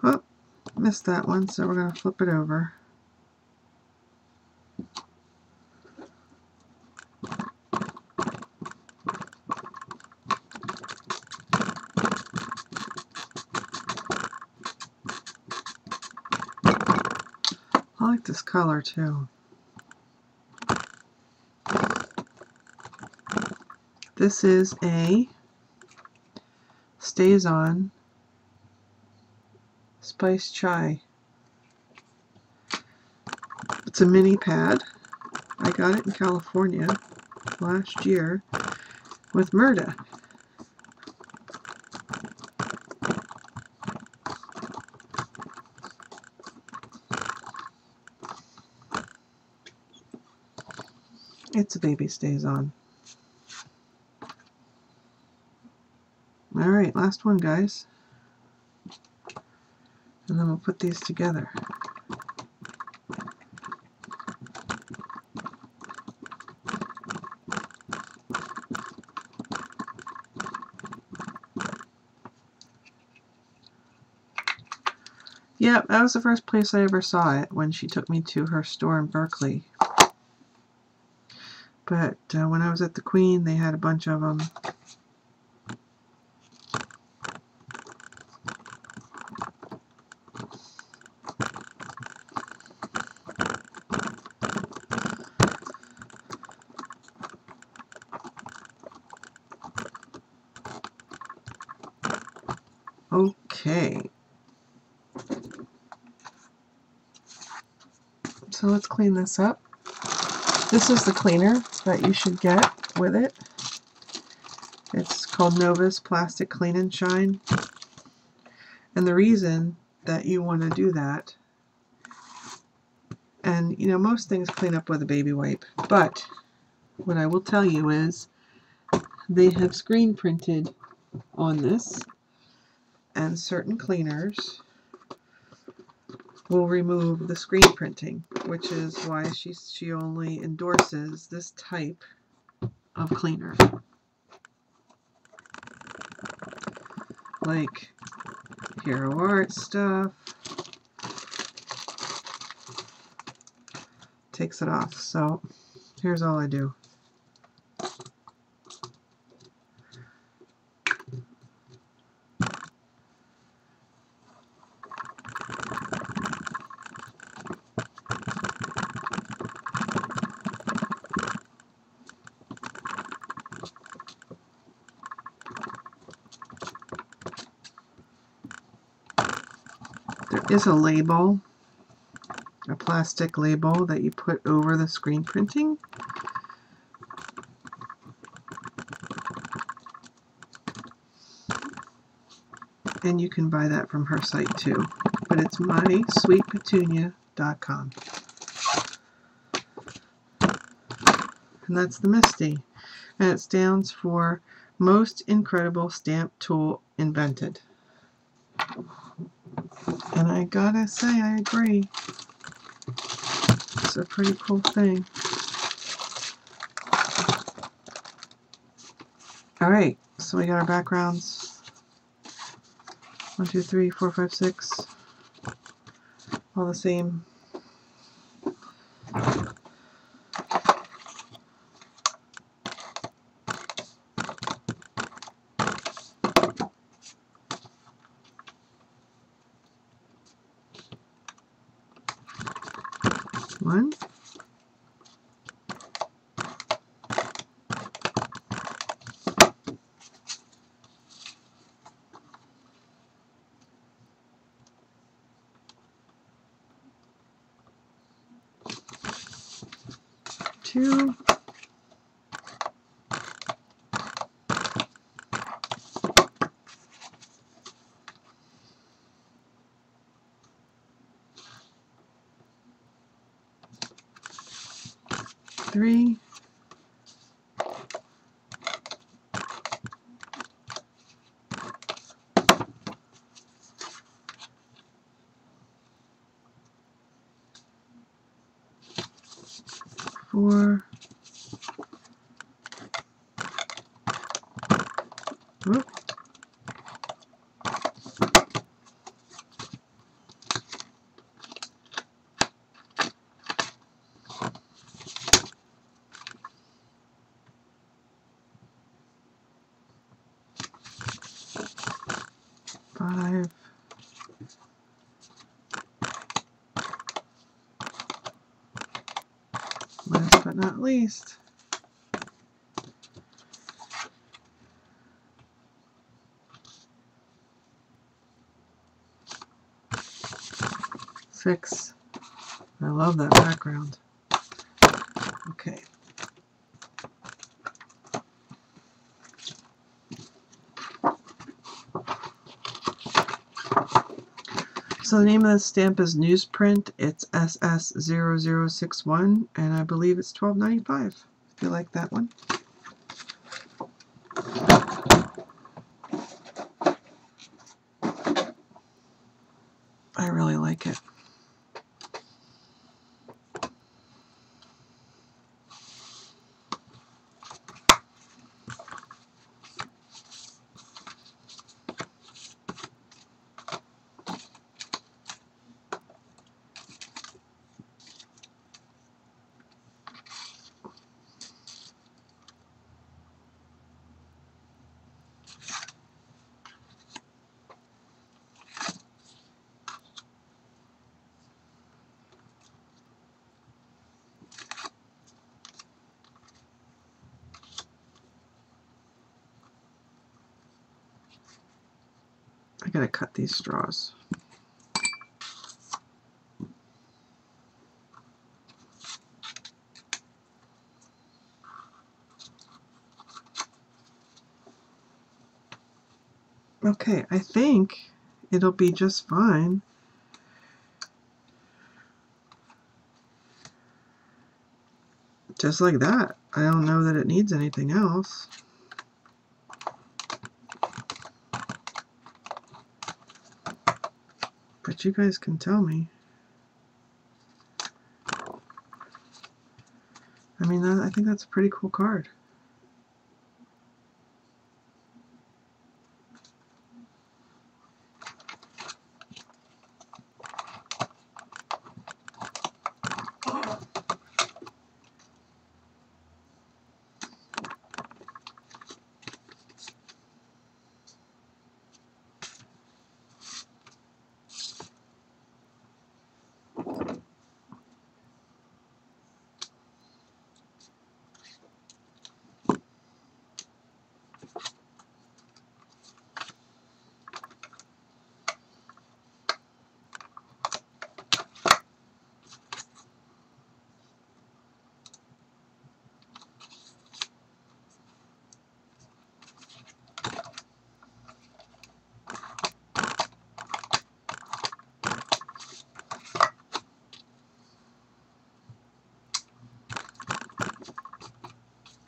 Oh, missed that one, so we're going to flip it over. I like this color too. This is a Stays On Spice Chai. It's a mini pad. I got it in California last year with Murda. It's a baby Stays On. Alright, last one, guys. And then we'll put these together. Yeah, that was the first place I ever saw it, when she took me to her store in Berkeley. But when I was at the Queen, they had a bunch of them. Okay. So let's clean this up. This is the cleaner that you should get with it. It's called Nova's Plastic Clean and Shine. And the reason that you want to do that, and you know, most things clean up with a baby wipe, but what I will tell you is they have screen printed on this, and certain cleaners will remove the screen printing, which is why she only endorses this type of cleaner. Like Hero Art stuff, takes it off. So here's all I do. There is a label, a plastic label that you put over the screen printing. And you can buy that from her site too. But it's mysweetpetunia.com. And that's the Misti. And it stands for Most Incredible Stamp Tool Invented. And I gotta say, I agree. It's a pretty cool thing. Alright, so we got our backgrounds. 1, 2, 3, 4, 5, 6. All the same. One. 2. 3. 4. Whoop. 5. Last but not least, 6. I love that background. Okay. So the name of the stamp is Newsprint. It's SS0061, and I believe it's $12.95. If you like that one. I really like it. gotta cut these straws. Okay, I think it'll be just fine. Just like that. I don't know that it needs anything else. But you guys can tell me. I mean, I think that's a pretty cool card.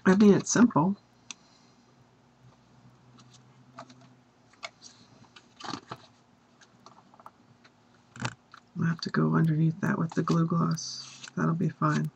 I mean, it's simple. I'll have to go underneath that with the glue gloss. That'll be fine.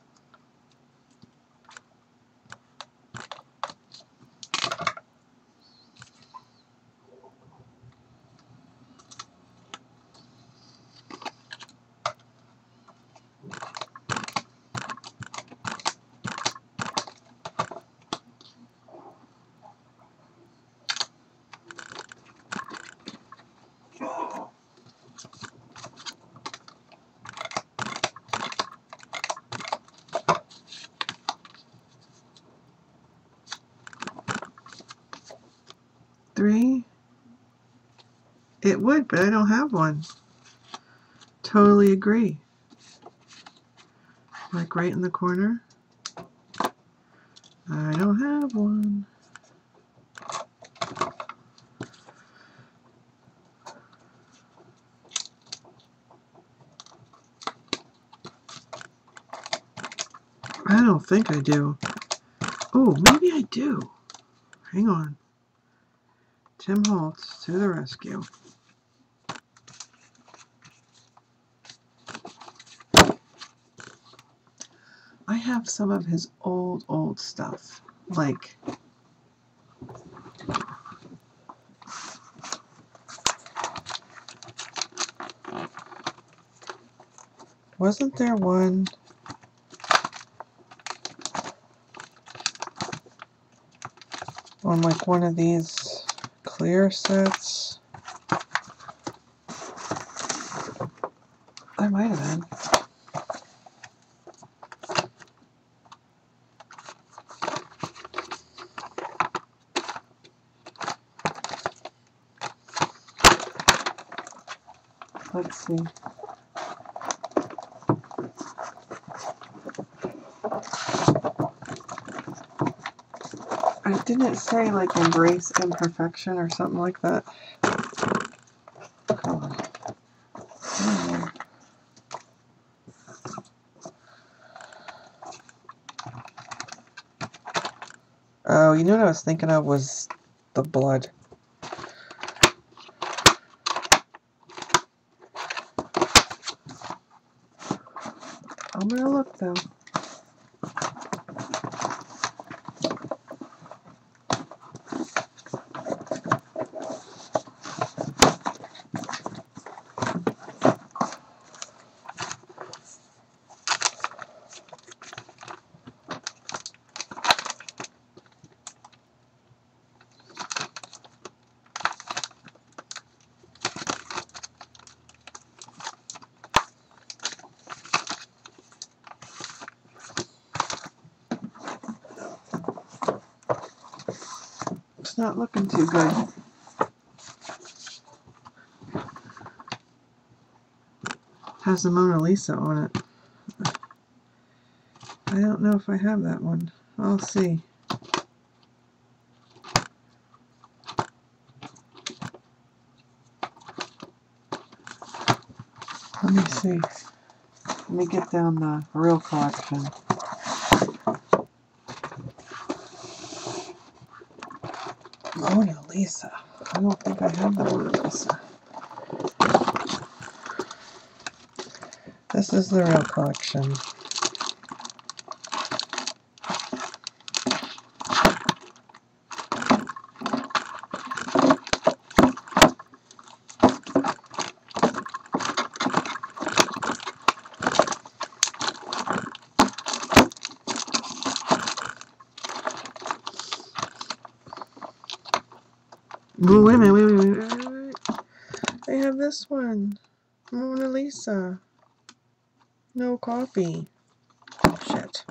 Three? It would, but I don't have one. Totally agree. Like right in the corner. I don't have one. I don't think I do. Oh, maybe I do. Hang on. Tim Holtz to the rescue. I have some of his old stuff. Like, wasn't there one on like one of these clear sets? There might have been. Let's see. Didn't it say like embrace imperfection or something like that? Come on. Oh, you know what I was thinking of was the blood. I'm gonna look though. It's not looking too good. has the Mona Lisa on it. I don't know if I have that one. I'll see. Let me see. Let me get down the real collection. Mona Lisa. I don't think I have the Mona Lisa. This is the real collection. Oh, wait a minute, wait. I have this one. Mona Lisa. No coffee. Oh, shit.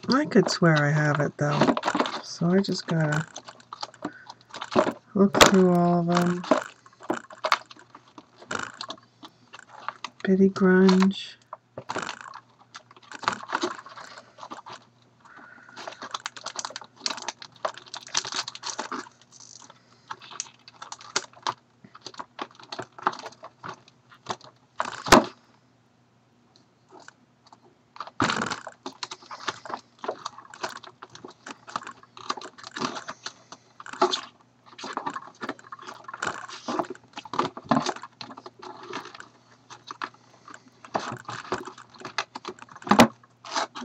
I could swear I have it, though. So I just gotta look through all of them. Bitty Grunge.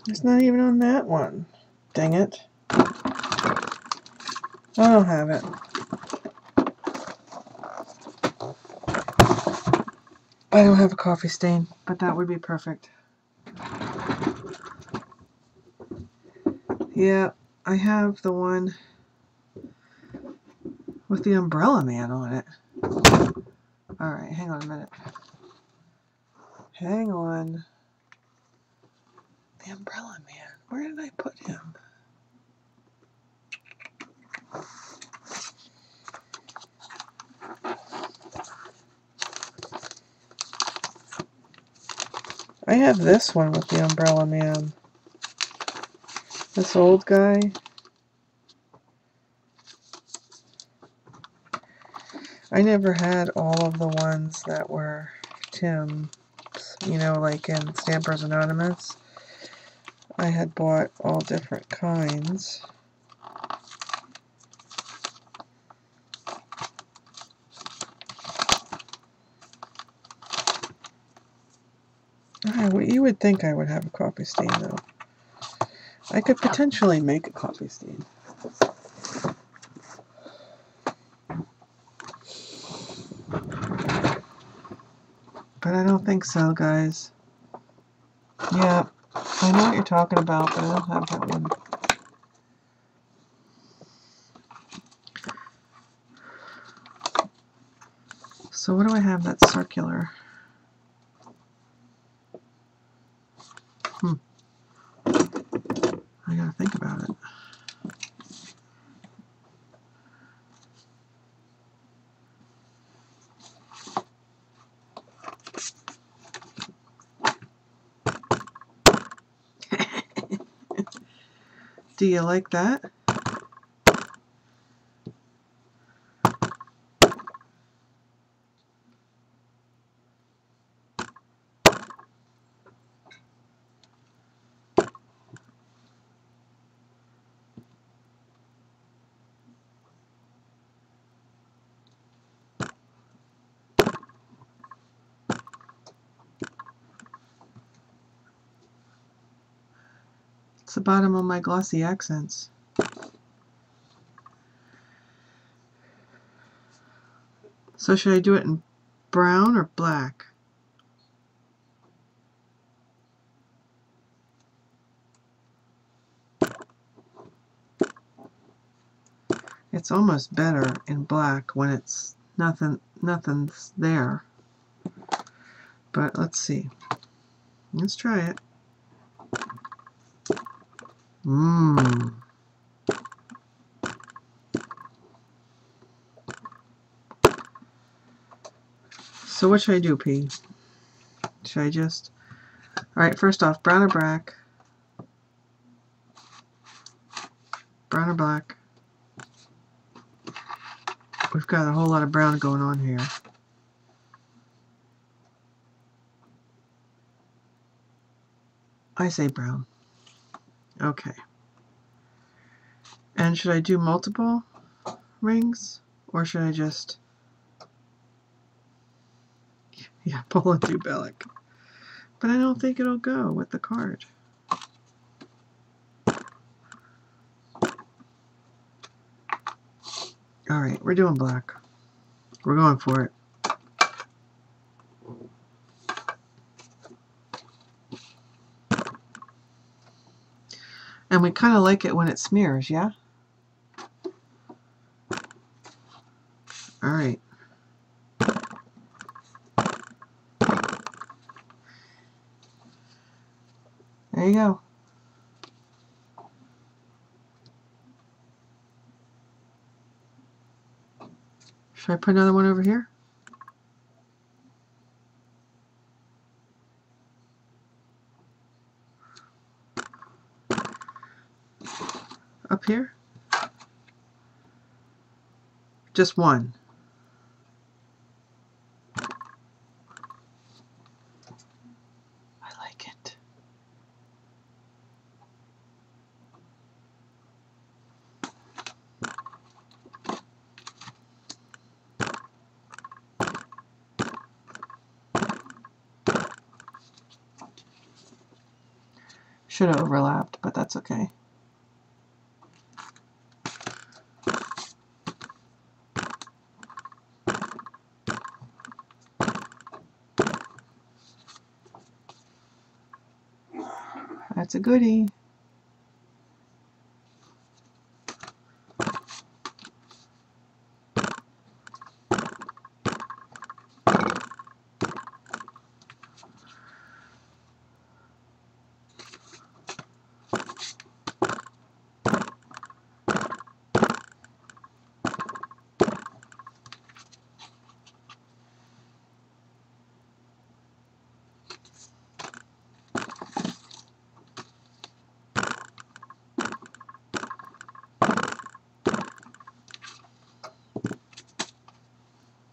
It's not even on that one. Dang it. I don't have it. I don't have a coffee stain, but that would be perfect. Yeah, I have the one with the Umbrella Man on it. Alright, hang on a minute. Hang on. The Umbrella Man. Where did I put him? I have this one with the Umbrella Man. This old guy. I never had all of the ones that were Tim's, you know, like in Stampers Anonymous. I had bought all different kinds. You would think I would have a coffee stain, though. I could potentially make a coffee stain. But I don't think so, guys. Yeah, I know what you're talking about, but I don't have that one. So what do I have that's circular? I gotta think about it. Do you like that? It's the bottom of my glossy accents. So should I do it in brown or black? It's almost better in black when it's nothing's there. But let's see. Let's try it. Mmm. So what should I do, P? Should I just... Alright, first off, brown or black? Brown or black? We've got a whole lot of brown going on here. I say brown. Okay. And should I do multiple rings? Or should I just... Yeah, pull and do Bellic. But I don't think it'll go with the card. Alright, we're doing black. We're going for it. And we kind of like it when it smears, yeah? Alright. There you go. Should I put another one over here? Up here? Just one. I like it. Should have overlapped, but that's okay. That's a goodie.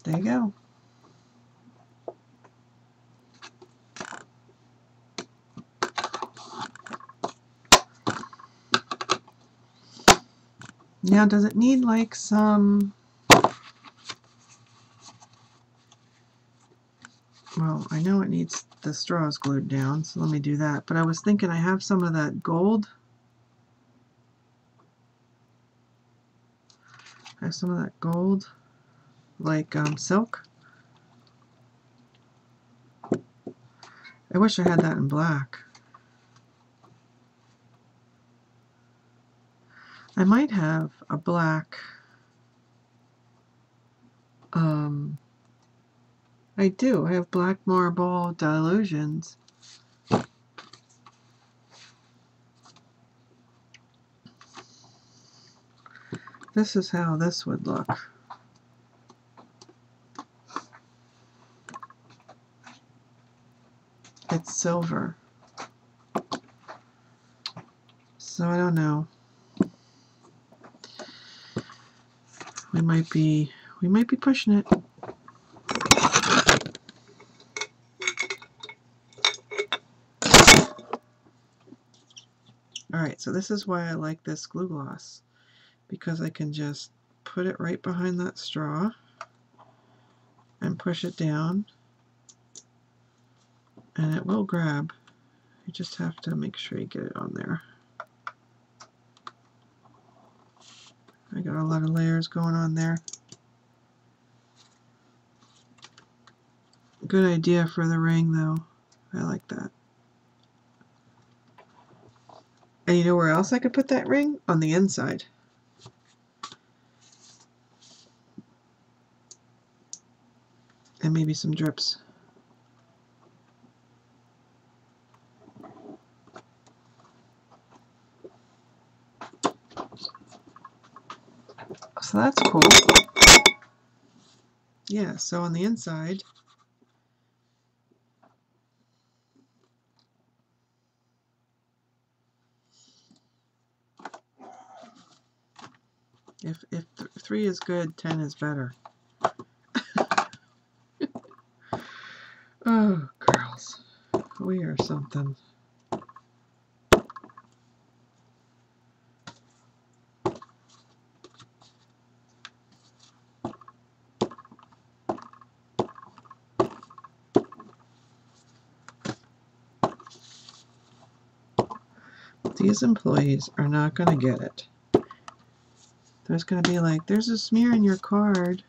There you go. Now, does it need like some... Well, I know it needs the straws glued down, so let me do that. But I was thinking I have some of that gold. I have some of that gold, like silk. I wish I had that in black. I might have a black, I do. I have black marble dilutions. This is how this would look. It's silver. So I don't know. We might be pushing it. Alright, so this is why I like this glue gloss, because I can just put it right behind that straw and push it down and it will grab. You just have to make sure you get it on there. I got a lot of layers going on there. Good idea for the ring though. I like that. And you know where else I could put that ring? On the inside. And maybe some drips. So that's cool. Yeah, so on the inside, 3 is good, 10 is better. Oh, girls, we are something. These employees are not going to get it. There's going to be like, there's a smear in your card.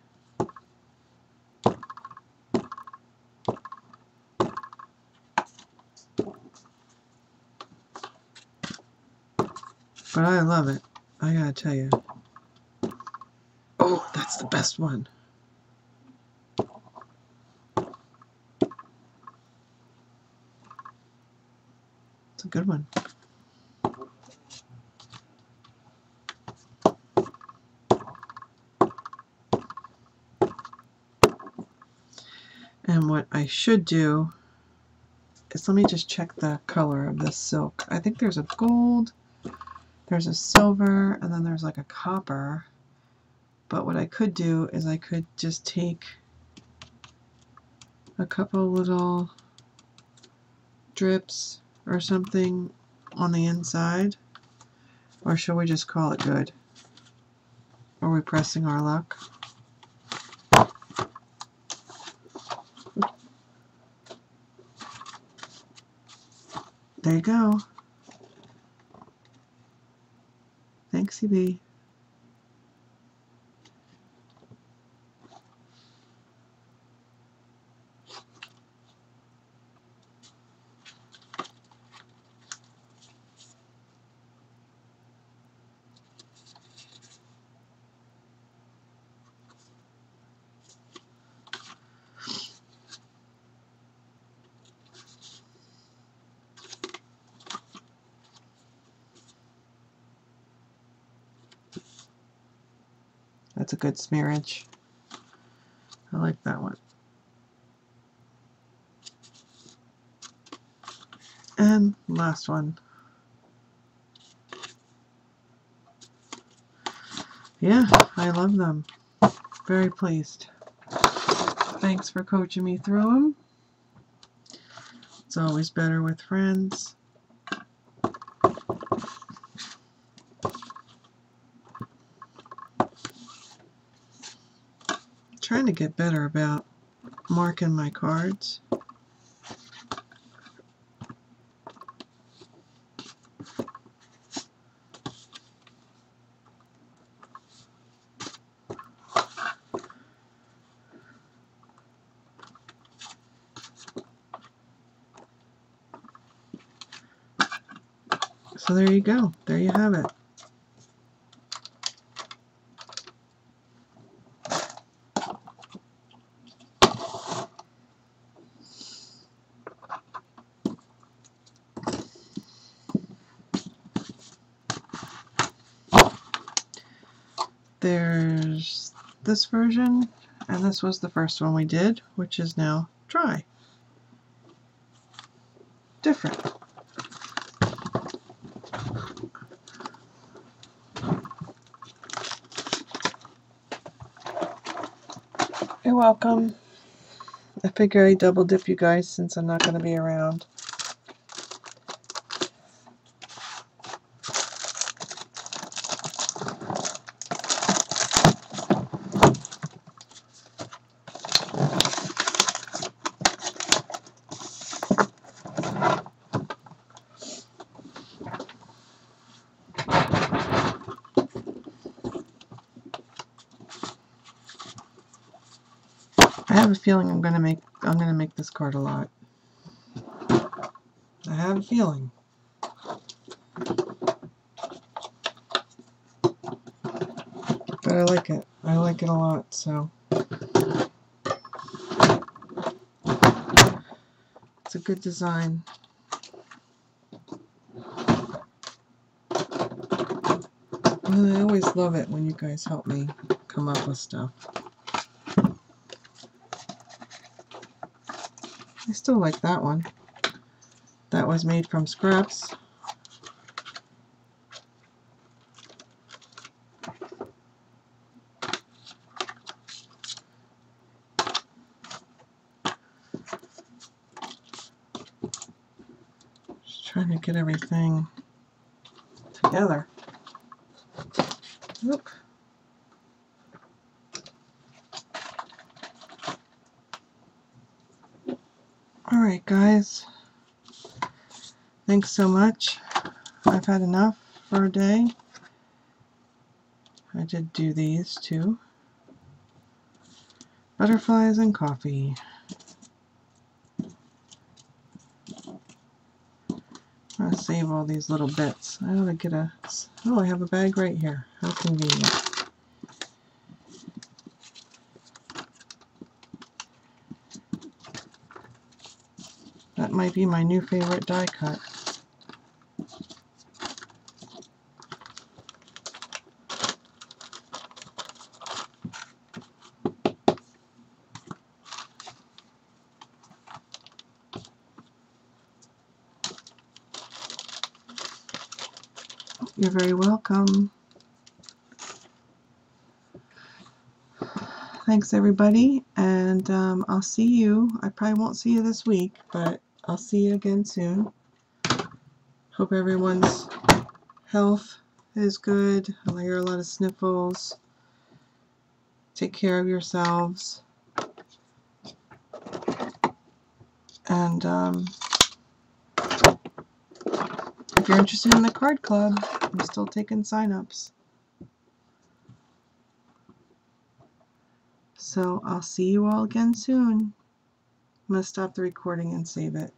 But I love it. I gotta tell you. Oh, that's the best one. It's a good one. And what I should do is, let me just check the color of this silk. I think there's a gold, there's a silver, and then there's like a copper. But what I could do is I could just take a couple little drips or something on the inside. Or should we just call it good? Are we pressing our luck? There you go. Thanks, CB. That's a good smearage. I like that one. And last one. Yeah, I love them. Very pleased. Thanks for coaching me through them. It's always better with friends. Trying to get better about marking my cards. So there you go. There you have it. There's this version, and this was the first one we did, which is now dry. Different. You're welcome. I figure I double dip you guys since I'm not going to be around. I have a feeling I'm gonna make this card a lot. I have a feeling. But I like it. I like it a lot, so it's a good design. And I always love it when you guys help me come up with stuff. I still like that one. That was made from scraps. Trying to get everything together. Oop. Alright guys, thanks so much. I've had enough for a day. I did do these too. Butterflies and coffee. I'm going to save all these little bits. I ought to get a... Oh, I have a bag right here. How convenient. That might be my new favorite die cut. You're very welcome. Thanks everybody, and I'll see you. I probably won't see you this week, but I'll see you again soon. Hope everyone's health is good. I hear a lot of sniffles. Take care of yourselves. And if you're interested in the card club, I'm still taking sign-ups. So I'll see you all again soon. I'm going to stop the recording and save it.